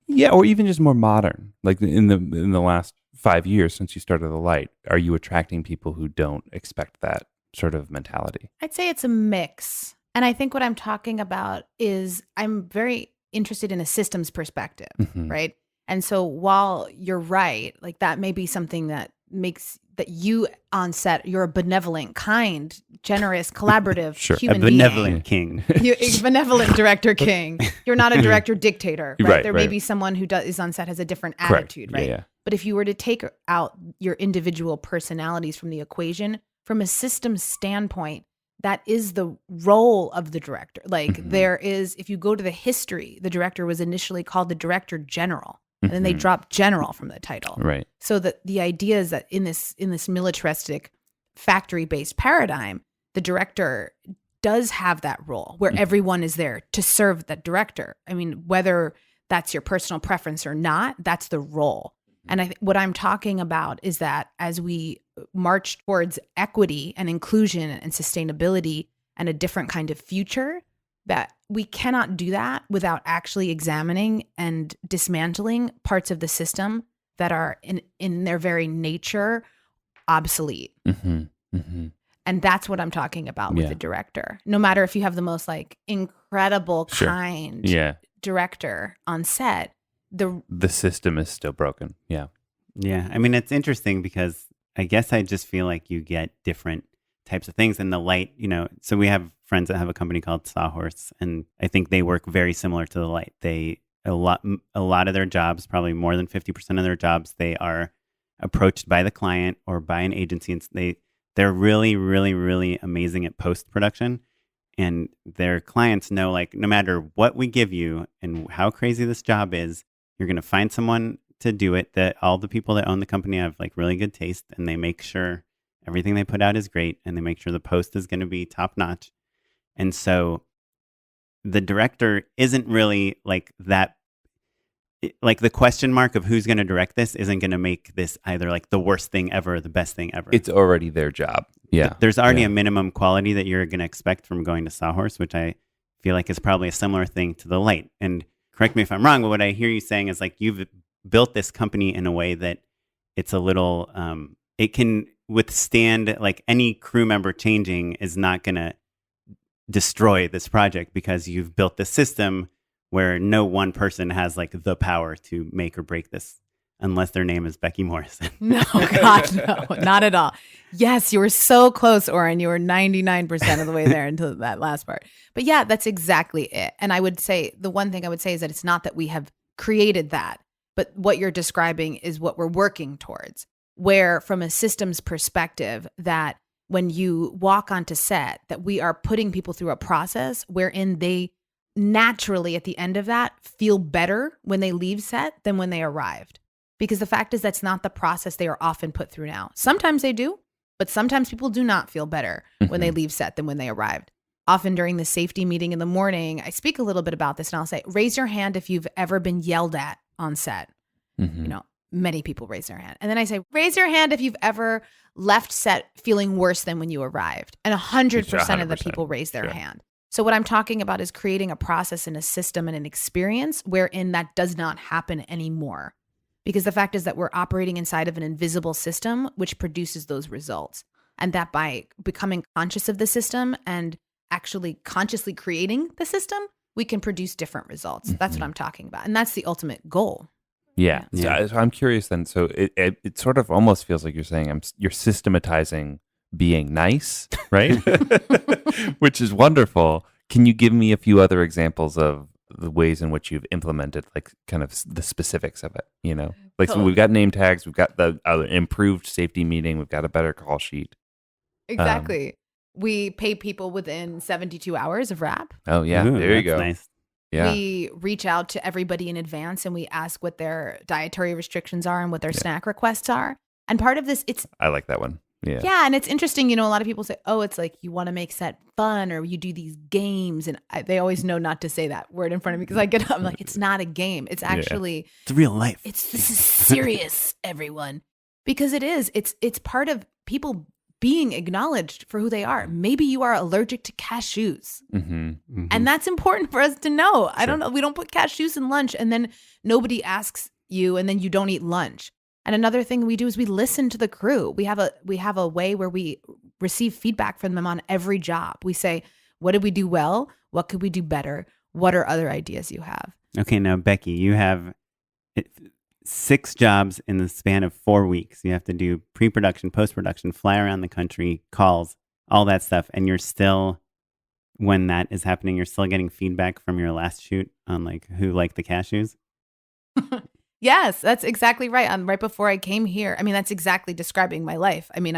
Yeah, or even just more modern, like in the last 5 years since you started The Light, are you attracting people who don't expect that sort of mentality? I'd say it's a mix. And I think what I'm talking about is I'm very interested in a systems perspective, right? And so while you're right, like that may be something that makes that you on set, you're a benevolent, kind, generous, collaborative human a benevolent being. king. You're a benevolent director king. You're not a director dictator, right? Right, there may be someone who is on set has a different attitude, right? Yeah. But if you were to take out your individual personalities from the equation, from a systems standpoint, that is the role of the director. Like there is, if you go to the history, the director was initially called the director general. And then they dropped general from the title. Right. So that the idea is that in this militaristic factory-based paradigm, the director does have that role where everyone is there to serve that director. I mean, whether that's your personal preference or not, that's the role. And what I'm talking about is that as we march towards equity and inclusion and sustainability and a different kind of future, that we cannot do that without actually examining and dismantling parts of the system that are in their very nature obsolete. And that's what I'm talking about with the director. No matter if you have the most like incredible kind director on set, the system is still broken. Yeah. Yeah. I mean, it's interesting because I guess I just feel like you get different types of things in The Light, so we have friends that have a company called Sawhorse, and I think they work very similar to The Light. A lot of their jobs, probably more than 50% of their jobs, they are approached by the client or by an agency, and they're really, really, really amazing at post-production. And their clients know, like, no matter what we give you and how crazy this job is, you're going to find someone to do it. That all the people that own the company have like really good taste, and they make sure everything they put out is great, and they make sure the post is going to be top notch. And so the director isn't really like that. Like the question mark of who's going to direct this isn't going to make this either like the worst thing ever or the best thing ever. It's already their job. Yeah. There's already a minimum quality that you're going to expect from going to Sawhorse, which I feel like is probably a similar thing to The Light. And correct me if I'm wrong, but what I hear you saying is like you've built this company in a way that it's a little, it can withstand like any crew member changing is not going to destroy this project because you've built this system where no one person has like the power to make or break this unless their name is Becky Morrison. No, God, no, not at all. Yes, you were so close, Oren. You were 99% of the way there until that last part. But yeah, that's exactly it. And I would say, the one thing I would say is that it's not that we have created that, but what you're describing is what we're working towards, where from a systems perspective, that when you walk onto set, that we are putting people through a process wherein they naturally at the end of that feel better when they leave set than when they arrived. Because the fact is that's not the process they are often put through now. Sometimes they do, but sometimes people do not feel better when they leave set than when they arrived. Often during the safety meeting in the morning, I speak a little bit about this and I'll say, raise your hand if you've ever been yelled at on set. Many people raise their hand. And then I say, raise your hand if you've ever left set feeling worse than when you arrived. And 100% of the people raise their hand. So what I'm talking about is creating a process and a system and an experience wherein that does not happen anymore. Because the fact is that we're operating inside of an invisible system which produces those results. And that by becoming conscious of the system and actually consciously creating the system, we can produce different results. That's what I'm talking about. And that's the ultimate goal. Yeah. So I'm curious then. So it sort of almost feels like you're saying you're systematizing being nice, right? Which is wonderful. Can you give me a few other examples of the ways in which you've implemented like kind of the specifics of it, Like so we've got name tags, we've got the improved safety meeting, we've got a better call sheet. Exactly. We pay people within 72 hours of wrap. Oh yeah. Ooh, there you go. Nice. Yeah. We reach out to everybody in advance and we ask what their dietary restrictions are and what their snack requests are. And part of this, I like that one. Yeah. Yeah. And it's interesting, a lot of people say, oh, it's like you want to make set fun or you do these games. And they always know not to say that word in front of me because I get up, I'm like, it's not a game. It's actually, it's real life. This is serious, everyone. Because it is. It's part of people being acknowledged for who they are. Maybe you are allergic to cashews. And that's important for us to know. I don't know. We don't put cashews in lunch and then nobody asks you and then you don't eat lunch. And another thing we do is we listen to the crew. We have a way where we receive feedback from them on every job. We say, what did we do well? What could we do better? What are other ideas you have? Okay, now Becky, you have 6 jobs in the span of 4 weeks. You have to do pre-production, post-production, fly around the country, calls, all that stuff. And you're still, when that is happening, you're still getting feedback from your last shoot on like who liked the cashews? Yes, that's exactly right. Right before I came here, I mean, that's exactly describing my life. I mean,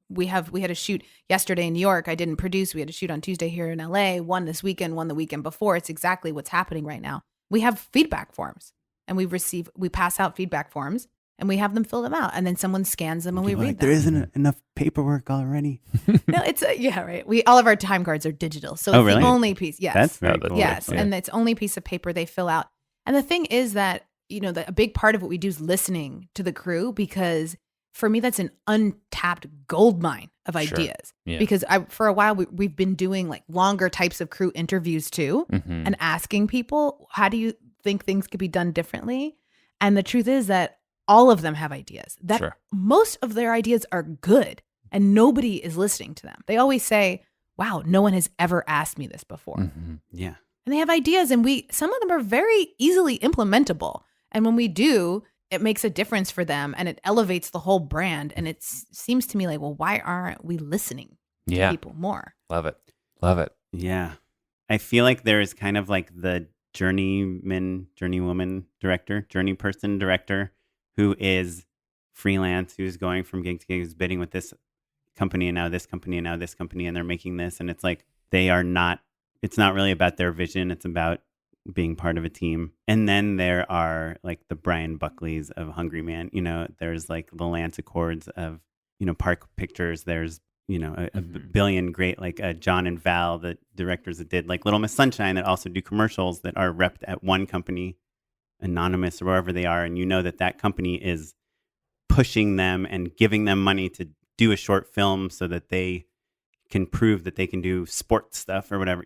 we had a shoot yesterday in New York. I didn't produce. We had a shoot on Tuesday here in LA, one this weekend, one the weekend before. It's exactly what's happening right now. We have feedback forms and we pass out feedback forms and we have them fill them out. And then someone scans them and we read them. There isn't enough paperwork already. No, it's yeah, right. All of our time cards are digital. So Oh, it's really? the only piece. Yes. That's very cool. Yes. Yeah. And it's only piece of paper they fill out. And the thing is that, a big part of what we do is listening to the crew, because for me, that's an untapped gold mine of Sure. ideas. Yeah. Because for a while, we've been doing like longer types of crew interviews too, Mhm. and asking people, how do you think things could be done differently? And the truth is that all of them have ideas. That Sure. most of their ideas are good, and nobody is listening to them. They always say, wow, no one has ever asked me this before. Mhm. Yeah. And they have ideas, and some of them are very easily implementable. And when we do, it makes a difference for them and it elevates the whole brand. And it seems to me like, well, why aren't we listening to Yeah. people more? Love it. Love it. Yeah. I feel like there is kind of like the journeywoman director, journey person director who is freelance, who's going from gig to gig, who's bidding with this company and now this company and now this company, and they're making this. And it's like it's not really about their vision. It's about being part of a team. And then there are like the Brian Buckleys of Hungry Man. There's like the Lance Accords of, Park Pictures. There's, a billion great, like John and Val, the directors that did like Little Miss Sunshine, that also do commercials that are repped at one company, anonymous or wherever they are. And that company is pushing them and giving them money to do a short film so that they can prove that they can do sports stuff or whatever,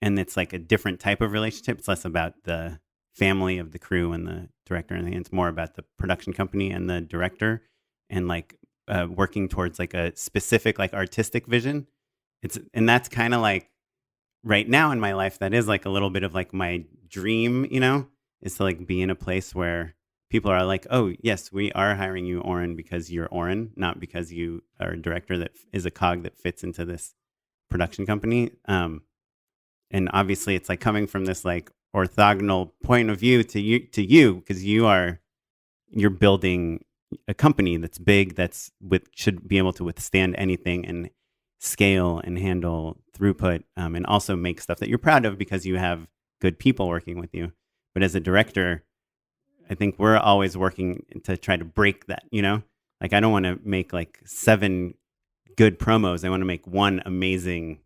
and it's like a different type of relationship. It's less about the family of the crew and the director, and it's more about the production company and the director, and like working towards like a specific like artistic vision. And that's kind of like right now in my life, that is like a little bit of like my dream, is to like be in a place where people are like, oh yes, we are hiring you, Oren, because you're Oren, not because you are a director that is a cog that fits into this production company. And obviously it's like coming from this like orthogonal point of view to you, because you're building a company that's big, should be able to withstand anything and scale and handle throughput, and also make stuff that you're proud of because you have good people working with you. But as a director, I think we're always working to try to break that, like I don't want to make like 7 good promos. I want to make one amazing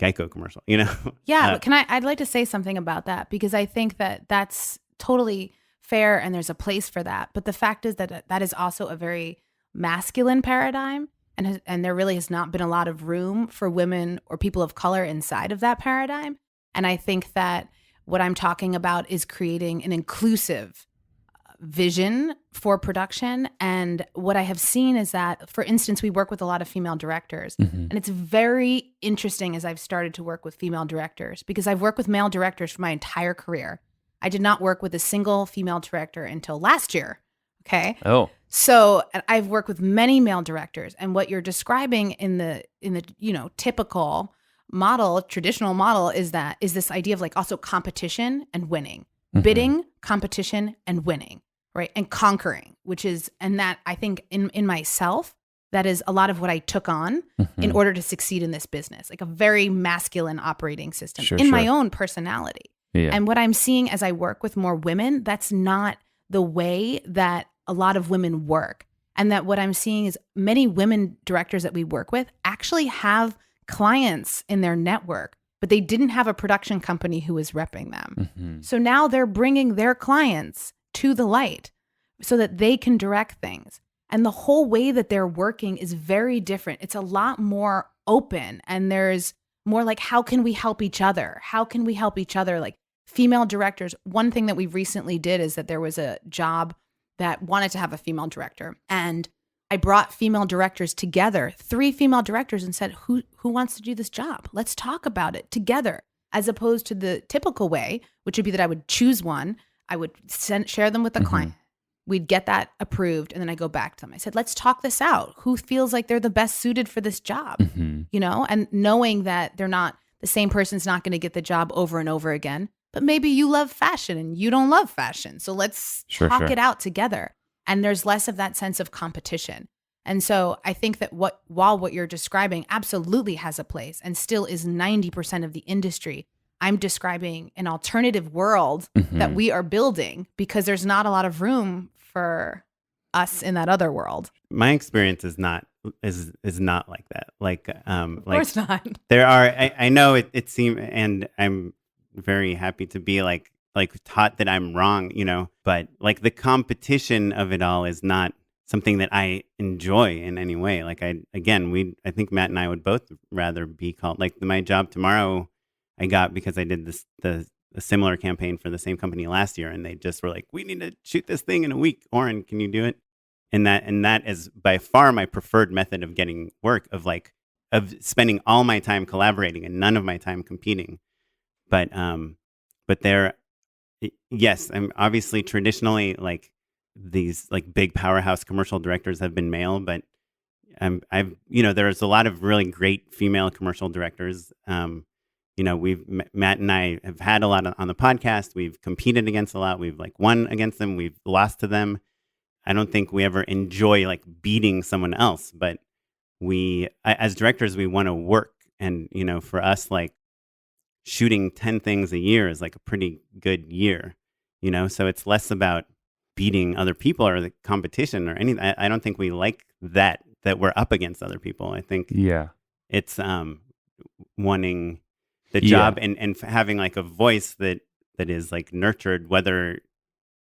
Geico commercial, Yeah, but I'd like to say something about that, because I think that that's totally fair and there's a place for that. But the fact is that that is also a very masculine paradigm, and there really has not been a lot of room for women or people of color inside of that paradigm. And I think that what I'm talking about is creating an inclusive vision for production. And what I have seen is that, for instance, we work with a lot of female directors. Mhm. And it's very interesting as I've started to work with female directors, because I've worked with male directors for my entire career. I did not work with a single female director until last year. Okay. Oh, So I've worked with many male directors. And what you're describing in the typical model, traditional model, is this idea of like also competition and winning, Mhm. bidding, competition, and winning. Right. And conquering, and that I think in myself, that is a lot of what I took on in Mhm. order to succeed in this business, like a very masculine operating system Sure, in my sure. own personality. Yeah. And what I'm seeing as I work with more women, that's not the way that a lot of women work. And that what I'm seeing is many women directors that we work with actually have clients in their network, but they didn't have a production company who was repping them. Mhm. So now they're bringing their clients to the light so that they can direct things. And the whole way that they're working is very different. It's a lot more open, and there's more like, how can we help each other? How can we help each other? Like female directors, one thing that we recently did is that there was a job that wanted to have a female director. And I brought female directors together, 3 female directors, and said, who wants to do this job? Let's talk about it together, as opposed to the typical way, which would be that I would choose one, I would share them with the client. We'd get that approved, and then I go back to them. I said, let's talk this out. Who feels like they're the best suited for this job? You know, and knowing that they're not, the same person's not going to get the job over and over again, but maybe you love fashion and you don't love fashion. So let's talk it out together. And there's less of that sense of competition. And so I think that while what you're describing absolutely has a place and still is 90% of the industry, I'm describing an alternative world that we are building because there's not a lot of room for us in that other world. My experience is not like that. Of course not. There are, I know it seems, and I'm very happy to be like taught that I'm wrong, you know, but like the competition of it all is not something that I enjoy in any way. Like I think Matt and I would both rather be called, like my job tomorrow I got because I did a similar campaign for the same company last year, and they just were like, we need to shoot this thing in a week. Oren, can you do it? And that is by far my preferred method of getting work, of spending all my time collaborating and none of my time competing. But there, yes, I'm obviously traditionally like these like big powerhouse commercial directors have been male, but there's a lot of really great female commercial directors. Matt and I have had a lot on the podcast. We've competed against a lot. We've like won against them. We've lost to them. I don't think we ever enjoy like beating someone else, but as directors, we want to work. And, you know, for us, like shooting 10 things a year is like a pretty good year, you know? So it's less about beating other people or the competition or anything. I don't think we like that we're up against other people. I think it's wanting the job and having like a voice that is like nurtured,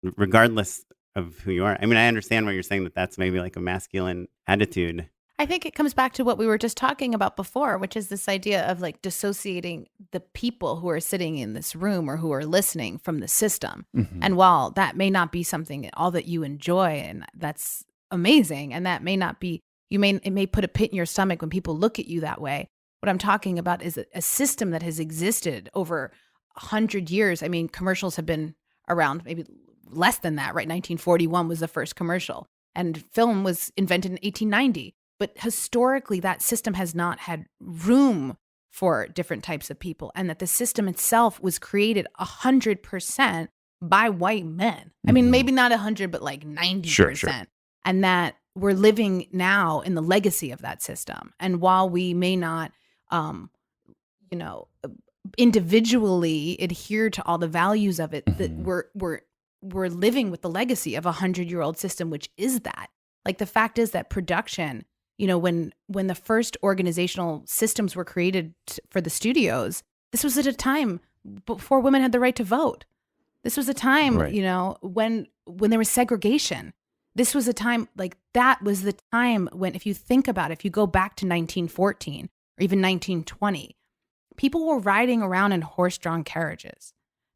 regardless of who you are. I mean, I understand what you're saying, that's maybe like a masculine attitude. I think it comes back to what we were just talking about before, which is this idea of like dissociating the people who are sitting in this room or who are listening from the system. And while that may not be something all that you enjoy, and that's amazing, and that may not be, it may put a pit in your stomach when people look at you that way. What I'm talking about is a system that has existed over 100 years. I mean, commercials have been around maybe less than that, right? 1941 was the first commercial, and film was invented in 1890. But historically, that system has not had room for different types of people, and that the system itself was created 100% by white men. I mean, maybe not 100, but like 90%. Sure. And that we're living now in the legacy of that system. And while we may not, individually adhere to all the values of it, that we're living with the legacy of 100-year-old system, which is that. Like the fact is that production, you know, when the first organizational systems were created for the studios, this was at a time before women had the right to vote. This was a time, when there was segregation. This was a time, like that was the time when, if you think about it, if you go back to 1914 or even 1920, people were riding around in horse-drawn carriages.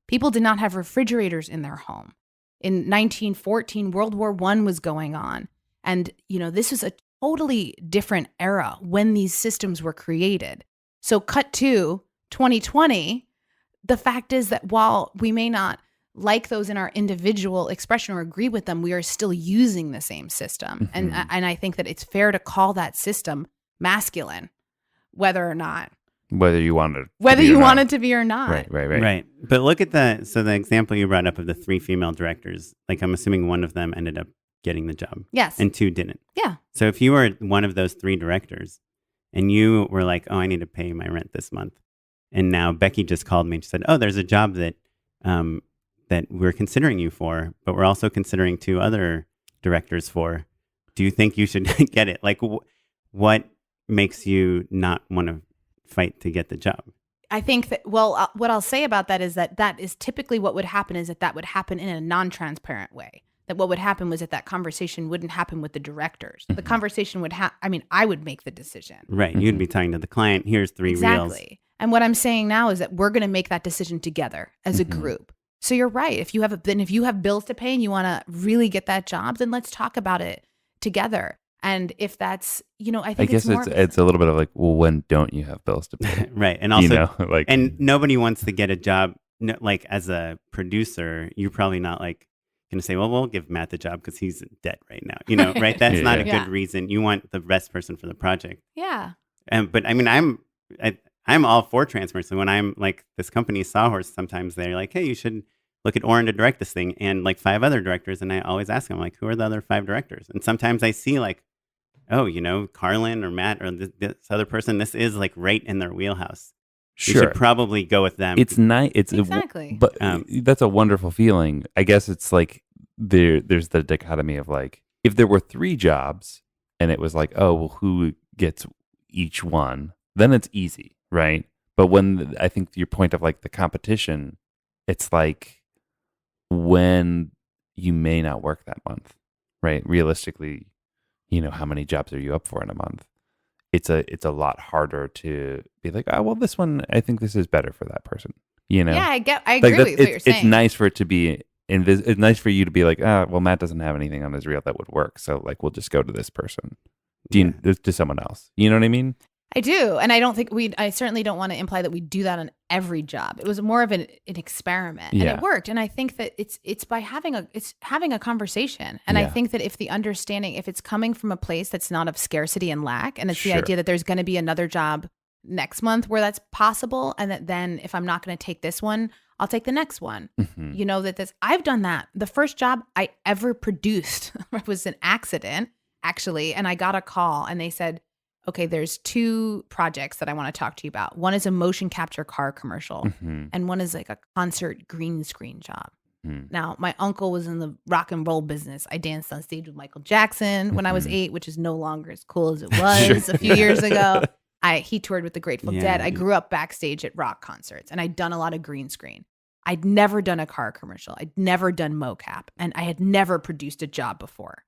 People did not have refrigerators in their home. In 1914, World War I was going on. And, you know, this was a totally different era when these systems were created. So cut to 2020, the fact is that while we may not like those in our individual expression or agree with them, we are still using the same system. And I think that it's fair to call that system masculine, whether you want it to be or not. Right. But look at the example you brought up of the 3 female directors. Like I'm assuming one of them ended up getting the job. Yes. And 2 didn't. Yeah. So if you were one of those 3 directors and you were like, oh, I need to pay my rent this month. And now Becky just called me and she said, oh, there's a job that we're considering you for, but we're also considering 2 other directors for. Do you think you should get it? Like what makes you not want to fight to get the job? I think that, what I'll say about that is that is typically what would happen, is that would happen in a non-transparent way. That what would happen was that conversation wouldn't happen with the directors. The conversation would I would make the decision. Right. You'd be talking to the client. Here's 3 reels. Exactly. And what I'm saying now is that we're going to make that decision together as a group. So you're right. If you have bills to pay and you want to really get that job, then let's talk about it together. And if that's, I think guess it's a little bit of like, well, when don't you have bills to pay? Right. And also, like, and nobody wants to get a job. No, like as a producer, you're probably not like going to say, well, we'll give Matt the job because he's in debt right now. Right? That's not a good reason. You want the best person for the project. Yeah. But I mean, I'm all for transparency. When I'm like this company Sawhorse, sometimes they're like, hey, you should look at Oren to direct this thing, and like 5 other directors. And I always ask them, like, who are the other 5 directors? And sometimes I see like, oh, Carlin or Matt or this other person, this is like right in their wheelhouse. Sure. You should probably go with them. It's nice. Exactly. But that's a wonderful feeling. I guess it's like there's the dichotomy of like, if there were 3 jobs and it was like, oh, well, who gets each one, then it's easy, right? But when I think your point of like the competition, it's like when you may not work that month, right? Realistically, how many jobs are you up for in a month? It's a lot harder to be like, oh, well, this one, I think this is better for that person. Yeah, I agree with what you're saying. It's nice for it to be it's nice for you to be like, well, Matt doesn't have anything on his reel that would work, so like we'll just go to this person, to someone else. You know what I mean? I do, and I don't think I certainly don't want to imply that we do that on every job. It was more of an experiment, and it worked. And I think that it's by having a conversation. And I think that if it's coming from a place that's not of scarcity and lack, and it's the idea that there's going to be another job next month where that's possible, and that then if I'm not going to take this one, I'll take the next one. Mm-hmm. I've done that. The first job I ever produced was an accident, actually, and I got a call, and they said, okay, there's 2 projects that I want to talk to you about. One is a motion capture car commercial, and one is like a concert green screen job. Now, my uncle was in the rock and roll business. I danced on stage with Michael Jackson when I was 8, which is no longer as cool as it was a few years ago. He toured with the Grateful Dead. I grew up backstage at rock concerts, and I'd done a lot of green screen. I'd never done a car commercial. I'd never done mocap, and I had never produced a job before.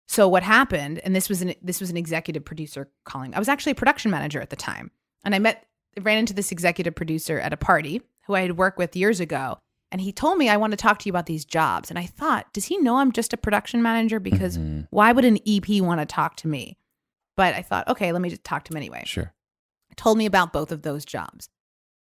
So what happened, and this was an executive producer calling. I was actually a production manager at the time. And I ran into this executive producer at a party who I had worked with years ago. And he told me, I want to talk to you about these jobs. And I thought, does he know I'm just a production manager? Because why would an EP want to talk to me? But I thought, okay, let me just talk to him anyway. Sure. He told me about both of those jobs.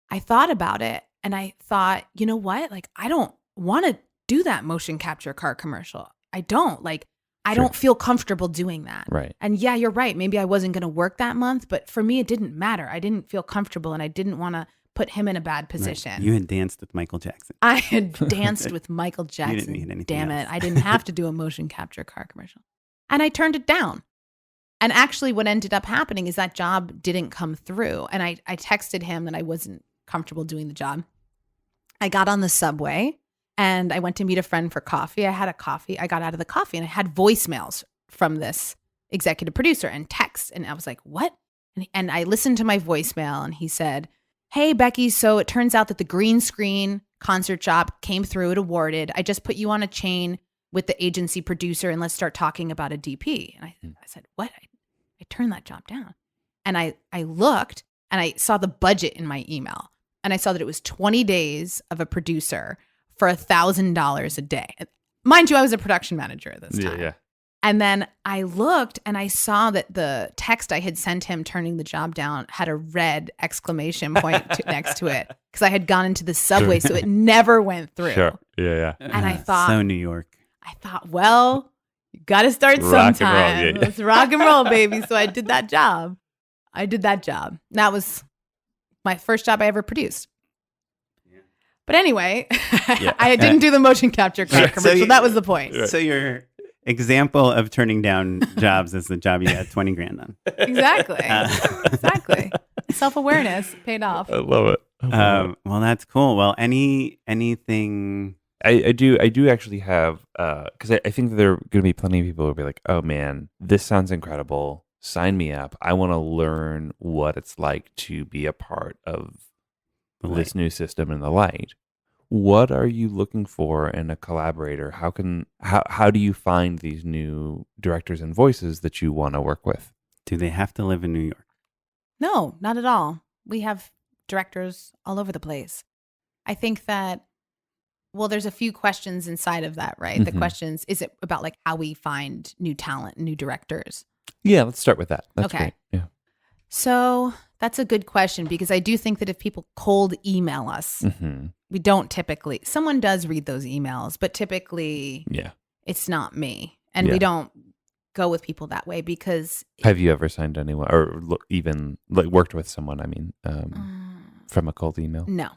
I thought about it, and I thought, you know what? Like, I don't want to do that motion capture car commercial. I don't. Like, I don't feel comfortable doing that. Right. And yeah, you're right. Maybe I wasn't going to work that month, but for me, it didn't matter. I didn't feel comfortable, and I didn't want to put him in a bad position. Right. You had danced with Michael Jackson. I had danced with Michael Jackson. You didn't need anything Damn else. it. I didn't have to do a motion capture car commercial. And I turned it down. And actually what ended up happening is that job didn't come through. And I texted him that I wasn't comfortable doing the job. I got on the subway and I went to meet a friend for coffee. I had a coffee. I got out of the coffee and I had voicemails from this executive producer and texts. And I was like, what? And I listened to my voicemail and he said, hey, Becky, so it turns out that the green screen concert job came through. It awarded. I just put you on a chain with the agency producer and let's start talking about a DP. And I said, what? I turned that job down. And I looked and I saw the budget in my email. And I saw that it was 20 days of a producer for $1,000 a day. Mind you, I was a production manager at this time. Yeah. And then I looked and I saw that the text I had sent him turning the job down had a red exclamation point next to it because I had gone into the subway, so it never went through. Sure. Yeah. And I thought, so New York. I thought, well, you got to start Rock and roll, sometime. yeah. Let's rock and roll, baby. So I did that job. That was my first job I ever produced. But anyway, I didn't do the motion capture commercial. That was the point. So your example of turning down jobs is the job you had 20 grand on. Exactly. Exactly. Self-awareness paid off. I love it. Well, that's cool. Well, anything... I do actually have, because I think there are going to be plenty of people who will be like, oh man, this sounds incredible. Sign me up. I want to learn what it's like to be a part of this new system in the light. What are you looking for in a collaborator? How do you find these new directors and voices that you want to work with? Do they have to live in New York? No, not at all. We have directors all over the place. I think that Well, there's a few questions inside of that, right? The questions, is it about like how we find new talent, new directors? Yeah, let's start with that. That's Okay. great. Yeah. So that's a good question, because I do think that if people cold email us, we don't typically, someone does read those emails, but typically it's not me. And we don't go with people that way because. Have you ever signed anyone or even like worked with someone, I mean, from a cold email? No.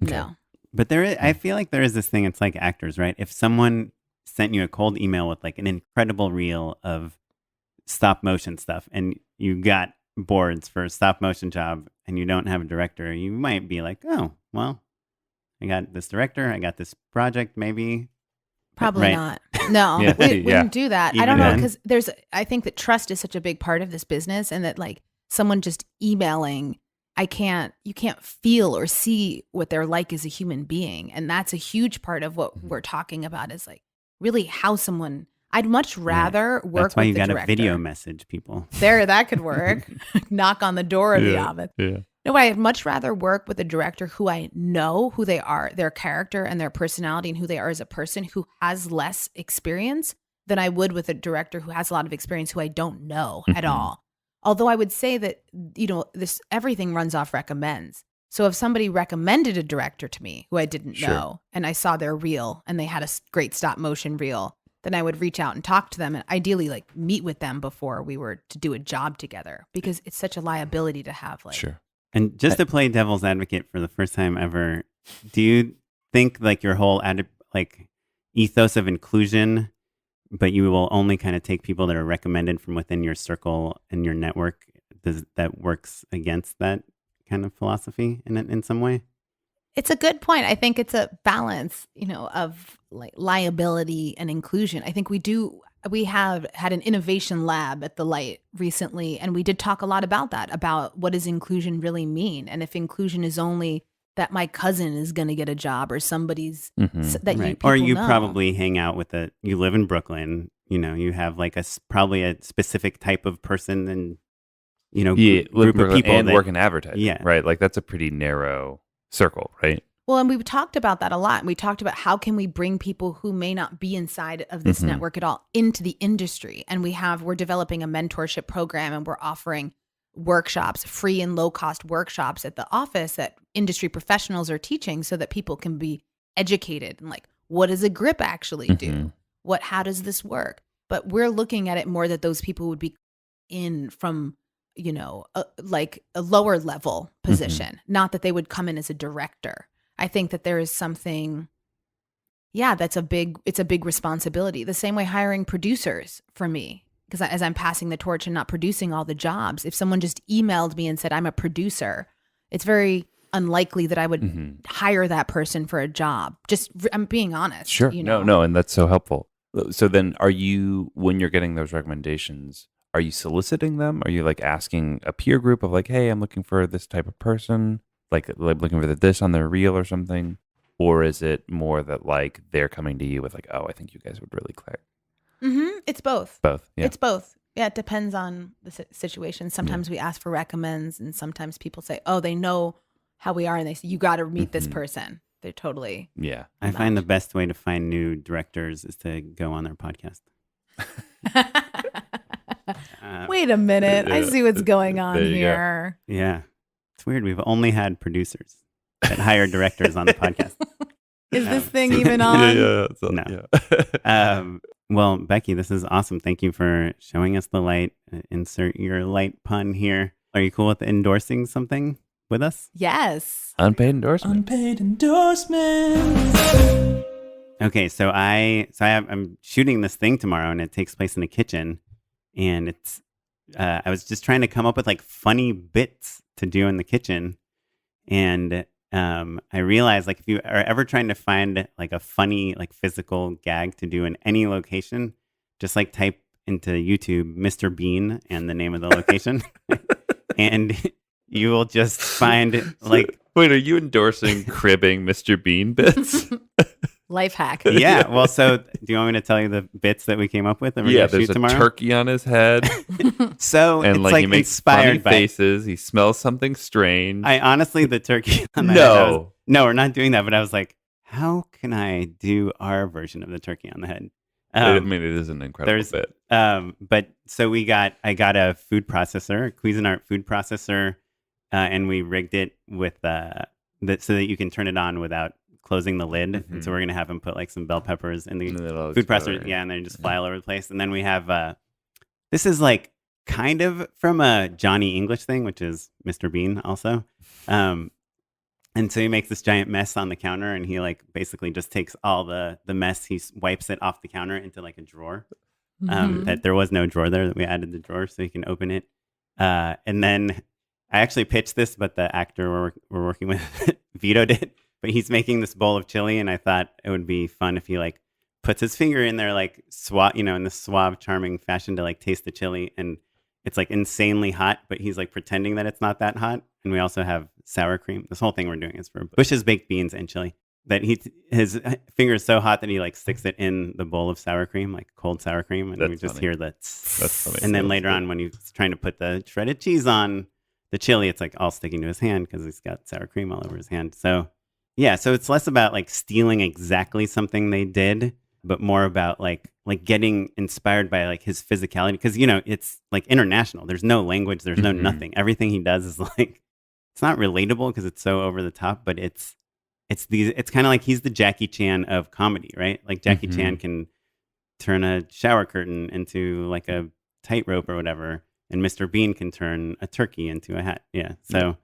Okay. No. But I feel like there is this thing, it's like actors, right? If someone sent you a cold email with like an incredible reel of stop motion stuff and you got boards for a stop motion job and you don't have a director, you might be like, oh, well, I got this director, I got this project, maybe. Probably Right. not. No, we wouldn't do that. Even I don't know, then? because I think that trust is such a big part of this business, and that like someone just emailing, you can't feel or see what they're like as a human being. And that's a huge part of what we're talking about, is like really how someone, I'd much rather work That's why with you the got director. to video message people. That could work. Knock on the door of the office. Yeah. No, I'd much rather work with a director who I know who they are, their character and their personality, and who they are as a person, who has less experience than I would with a director who has a lot of experience, who I don't know at all. Although I would say that, everything runs off recommends. So if somebody recommended a director to me who I didn't know, and I saw their reel and they had a great stop motion reel, then I would reach out and talk to them, and ideally like meet with them before we were to do a job together, because it's such a liability to have like. Sure. And just to play devil's advocate for the first time ever, do you think like your whole ethos of inclusion, but you will only kind of take people that are recommended from within your circle and your network, that works against that kind of philosophy in some way? It's a good point. I think it's a balance, of like liability and inclusion. I think we have had an innovation lab at the Light recently, and we did talk a lot about that, about what does inclusion really mean? And if inclusion is only that my cousin is going to get a job, or somebody's that Right. you people Or you know. probably hang out with you live in Brooklyn, you have like probably a specific type of person and, group of people and that work in advertising. Yeah. Right. Like that's a pretty narrow circle, right? Well, and we talked about that a lot. We talked about how can we bring people who may not be inside of this network at all into the industry. And we're developing a mentorship program, and we're offering workshops, free and low cost workshops at the office that industry professionals are teaching, so that people can be educated and like, what does a grip actually do? How does this work? But we're looking at it more that those people would be in from, like a lower level position, not that they would come in as a director. I think that there is something, it's a big responsibility. The same way hiring producers for me, because as I'm passing the torch and not producing all the jobs, if someone just emailed me and said, I'm a producer, it's very unlikely that I would hire that person for a job. I'm being honest. Sure. No. And that's so helpful. So then when you're getting those recommendations, are you soliciting them? Are you like asking a peer group of like, hey, I'm looking for this type of person? Like looking for this on their reel or something? Or is it more that like they're coming to you with like, oh, I think you guys would really click? It's both. Both. Yeah. It's both. Yeah, it depends on the situation. Sometimes we ask for recommends, and sometimes people say, oh, they know how we are, and they say, you got to meet this person. They're totally. Yeah. I find the best way to find new directors is to go on their podcast. Wait a minute. I see what's going on There you go. here. Yeah. It's weird. We've only had producers that hire directors on the podcast. Is this thing even on? No. Well, Becky, this is awesome. Thank you for showing us the light. Insert your light pun here. Are you cool with endorsing something with us? Yes. Unpaid endorsement. Unpaid endorsements. Okay, so I'm shooting this thing tomorrow, and it takes place in a kitchen, and it's I was just trying to come up with like funny bits to do in the kitchen, and I realized like if you are ever trying to find like a funny like physical gag to do in any location, just like type into YouTube Mr. Bean and the name of the location, and you will just find like. Wait, are you endorsing cribbing Mr. Bean bits? Life hack. Yeah. Well, so do you want me to tell you the bits that we came up with? That we're gonna There's shoot a tomorrow? turkey on his head, So and it's like he makes funny inspired by. faces. He smells something strange. I honestly, the turkey on the No. head, no, we're not doing that. But I was like, how can I do our version of the turkey on the head? I mean, it is an incredible bit. But so I got a food processor, a Cuisinart food processor, and we rigged it with that so that you can turn it on without closing the lid. Mm-hmm. And so we're gonna have him put like some bell peppers in the And then it'll food explode, processor, right? yeah, and then just fly all over the place. And then we have this is like kind of from a Johnny English thing, which is Mr. Bean also. And so he makes this giant mess on the counter, and he like basically just takes all the mess, wipes it off the counter into like a drawer. That there was no drawer there, that we added the drawer so he can open it. And then I actually pitched this, but the actor we're working with vetoed it. But he's making this bowl of chili, and I thought it would be fun if he like puts his finger in there, like in this suave, charming fashion to like taste the chili, and it's like insanely hot, but he's like pretending that it's not that hot. And we also have sour cream. This whole thing we're doing is for Bush's baked beans and chili. That his finger is so hot that he like sticks it in the bowl of sour cream, like cold sour cream, and we just hear the That's funny. and then later on when he's trying to put the shredded cheese on the chili, it's like all sticking to his hand because he's got sour cream all over his hand. So yeah, so it's less about like stealing exactly something they did, but more about like getting inspired by like his physicality, because it's like international. There's no language, there's no nothing. Everything he does is like, it's not relatable because it's so over the top, but it's kind of like he's the Jackie Chan of comedy, right? Like Jackie Chan can turn a shower curtain into like a tightrope or whatever, and Mr. Bean can turn a turkey into a hat. Yeah, so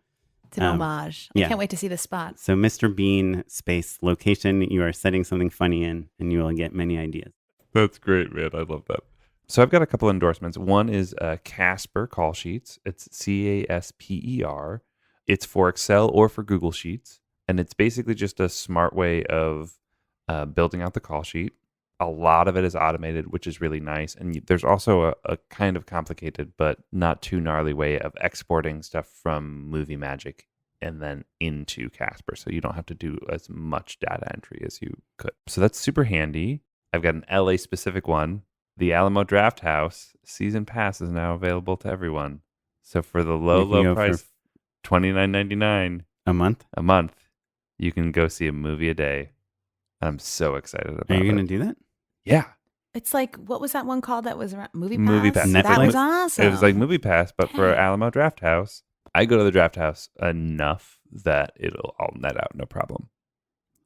it's an homage. I can't wait to see the spot. So Mr. Bean space location, you are setting something funny in, and you will get many ideas. That's great, man. I love that. So I've got a couple endorsements. One is Casper call sheets. It's CASPER. It's for Excel or for Google Sheets. And it's basically just a smart way of building out the call sheet. A lot of it is automated, which is really nice. And there's also a kind of complicated, but not too gnarly way of exporting stuff from Movie Magic and then into Casper. So you don't have to do as much data entry as you could. So that's super handy. I've got an LA specific one. The Alamo Draft House season pass is now available to everyone. So for the low price, $29.99 a month, you can go see a movie a day. I'm so excited about it. Are you going to do that? Yeah. It's like, what was that one called that was around? Movie Movie Pass? Pass. That Netflix? was awesome. It was like Movie Pass, but for Dang. Alamo Draft House. I go to the Draft House enough that I'll net out no problem.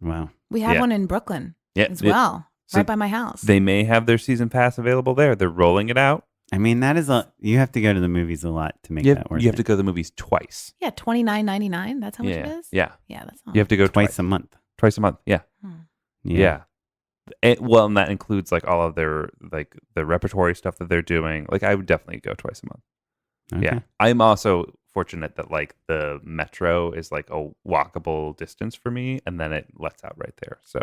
Wow. We have Yeah. one in Brooklyn as Yeah. well, So right by my house. They may have their season pass available there. They're rolling it out. I mean, that is you have to go to the movies a lot to make that worth You have to it. go to the movies twice. Yeah, $29.99. That's how much it is? Yeah. Yeah, that's all. You have to go Twice a month. twice a month. Yeah. Hmm. Yeah. And that includes like all of their like the repertory stuff that they're doing. Like I would definitely go twice a month. Okay. Yeah. I'm also fortunate that like the metro is like a walkable distance for me, and then it lets out right there. So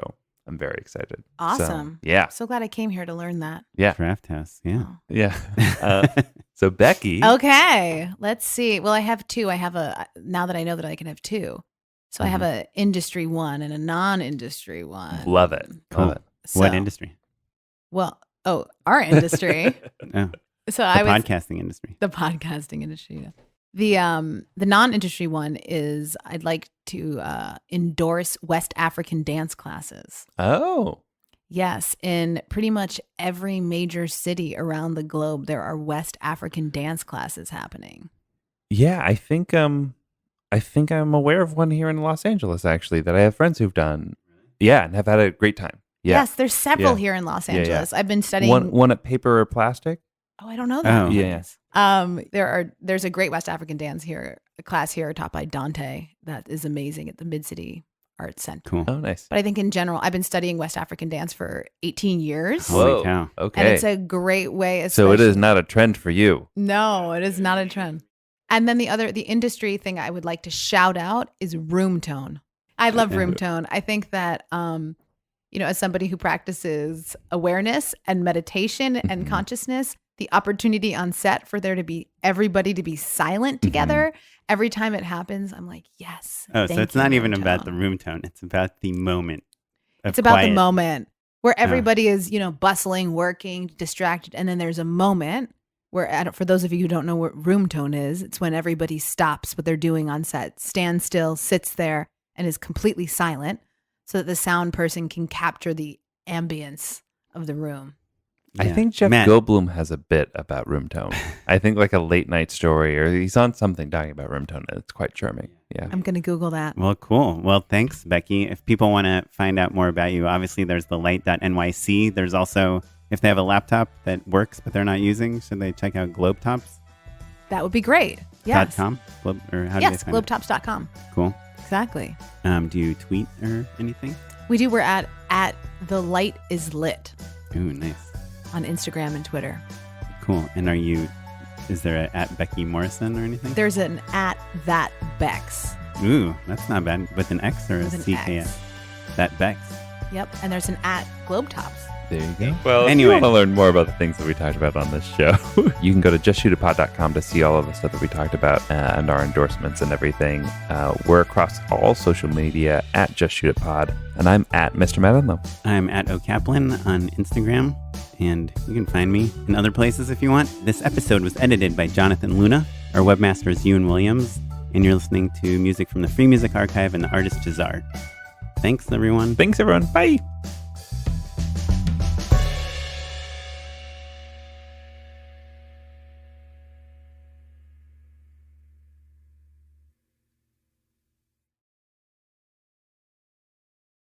I'm very excited. Awesome. So, yeah. So glad I came here to learn that. Yeah. Draft House. Yeah. Oh. Yeah. So Becky. Okay, let's see. Well, I have two. Now that I know that I can have two. So I have a industry one and a non-industry one. Love it. Cool. Love it. What So- industry? Well, our industry. Oh, So the I was podcasting industry. the podcasting industry. Yeah. The non-industry one is I'd like to endorse West African dance classes. Oh. Yes, in pretty much every major city around the globe, there are West African dance classes happening. Yeah, I think I'm aware of one here in Los Angeles actually that I have friends who've done. Yeah, and have had a great time. Yeah. Yes, there's several Yeah. here in Los Yeah, yeah. Angeles. I've been studying. One at Paper or Plastic. Oh, I don't know that. Oh. Yeah. There's a great West African dance class here taught by Dante that is amazing at the Mid City Arts Center. Cool. Oh, nice. But I think in general, I've been studying West African dance for 18 years. Holy Whoa. cow. Okay. And it's a great way. So it is especially- not a trend for you. No, it is not a trend. And then the industry thing I would like to shout out is room tone. I love room tone. I think that, as somebody who practices awareness and meditation and consciousness, the opportunity on set for everybody to be silent together every time it happens, I'm like, yes. Oh, so thank it's you, not even room about the tone. room tone. It's about the moment. It's about the quiet. moment where everybody is, bustling, working, distracted. And then there's a moment where, for those of you who don't know what room tone is, it's when everybody stops what they're doing on set, stands still, sits there, and is completely silent. so that the sound person can capture the ambience of the room. I Yeah. think Jeff Matt, Goldblum has a bit about room tone. I think like a late night story, or he's on something talking about room tone. It's quite charming. Yeah. I'm going to Google that. Well, cool. Well, thanks, Becky. If people want to find out more about you, obviously there's the light.nyc. There's also, if they have a laptop that works but they're not using, should they check out globetops.com? That would be great. Yes. Or how do Yes, they find it? globetops.com. Cool. Exactly. Do you tweet or anything? We do. We're at The Light Is Lit Ooh, nice. on Instagram and Twitter. Cool. And is there a at Becky Morrison or anything? There's an at That Bex. Ooh, that's not bad. With an X or a With an CKS? X. That Bex. Yep. And there's an at Globetops. There you go. Well, Anyway. if you want to learn more about the things that we talked about on this show, you can go to justshootitpod.com to see all of the stuff that we talked about and our endorsements and everything. We're across all social media at justshootitpod, and I'm at Mr. Matt Enlow. I'm at O'Kaplan on Instagram, and you can find me in other places if you want. This episode was edited by Jonathan Luna. Our webmaster is Ewan Williams, and you're listening to music from the Free Music Archive and the artist Jazar. Thanks, everyone. Thanks, everyone. Bye.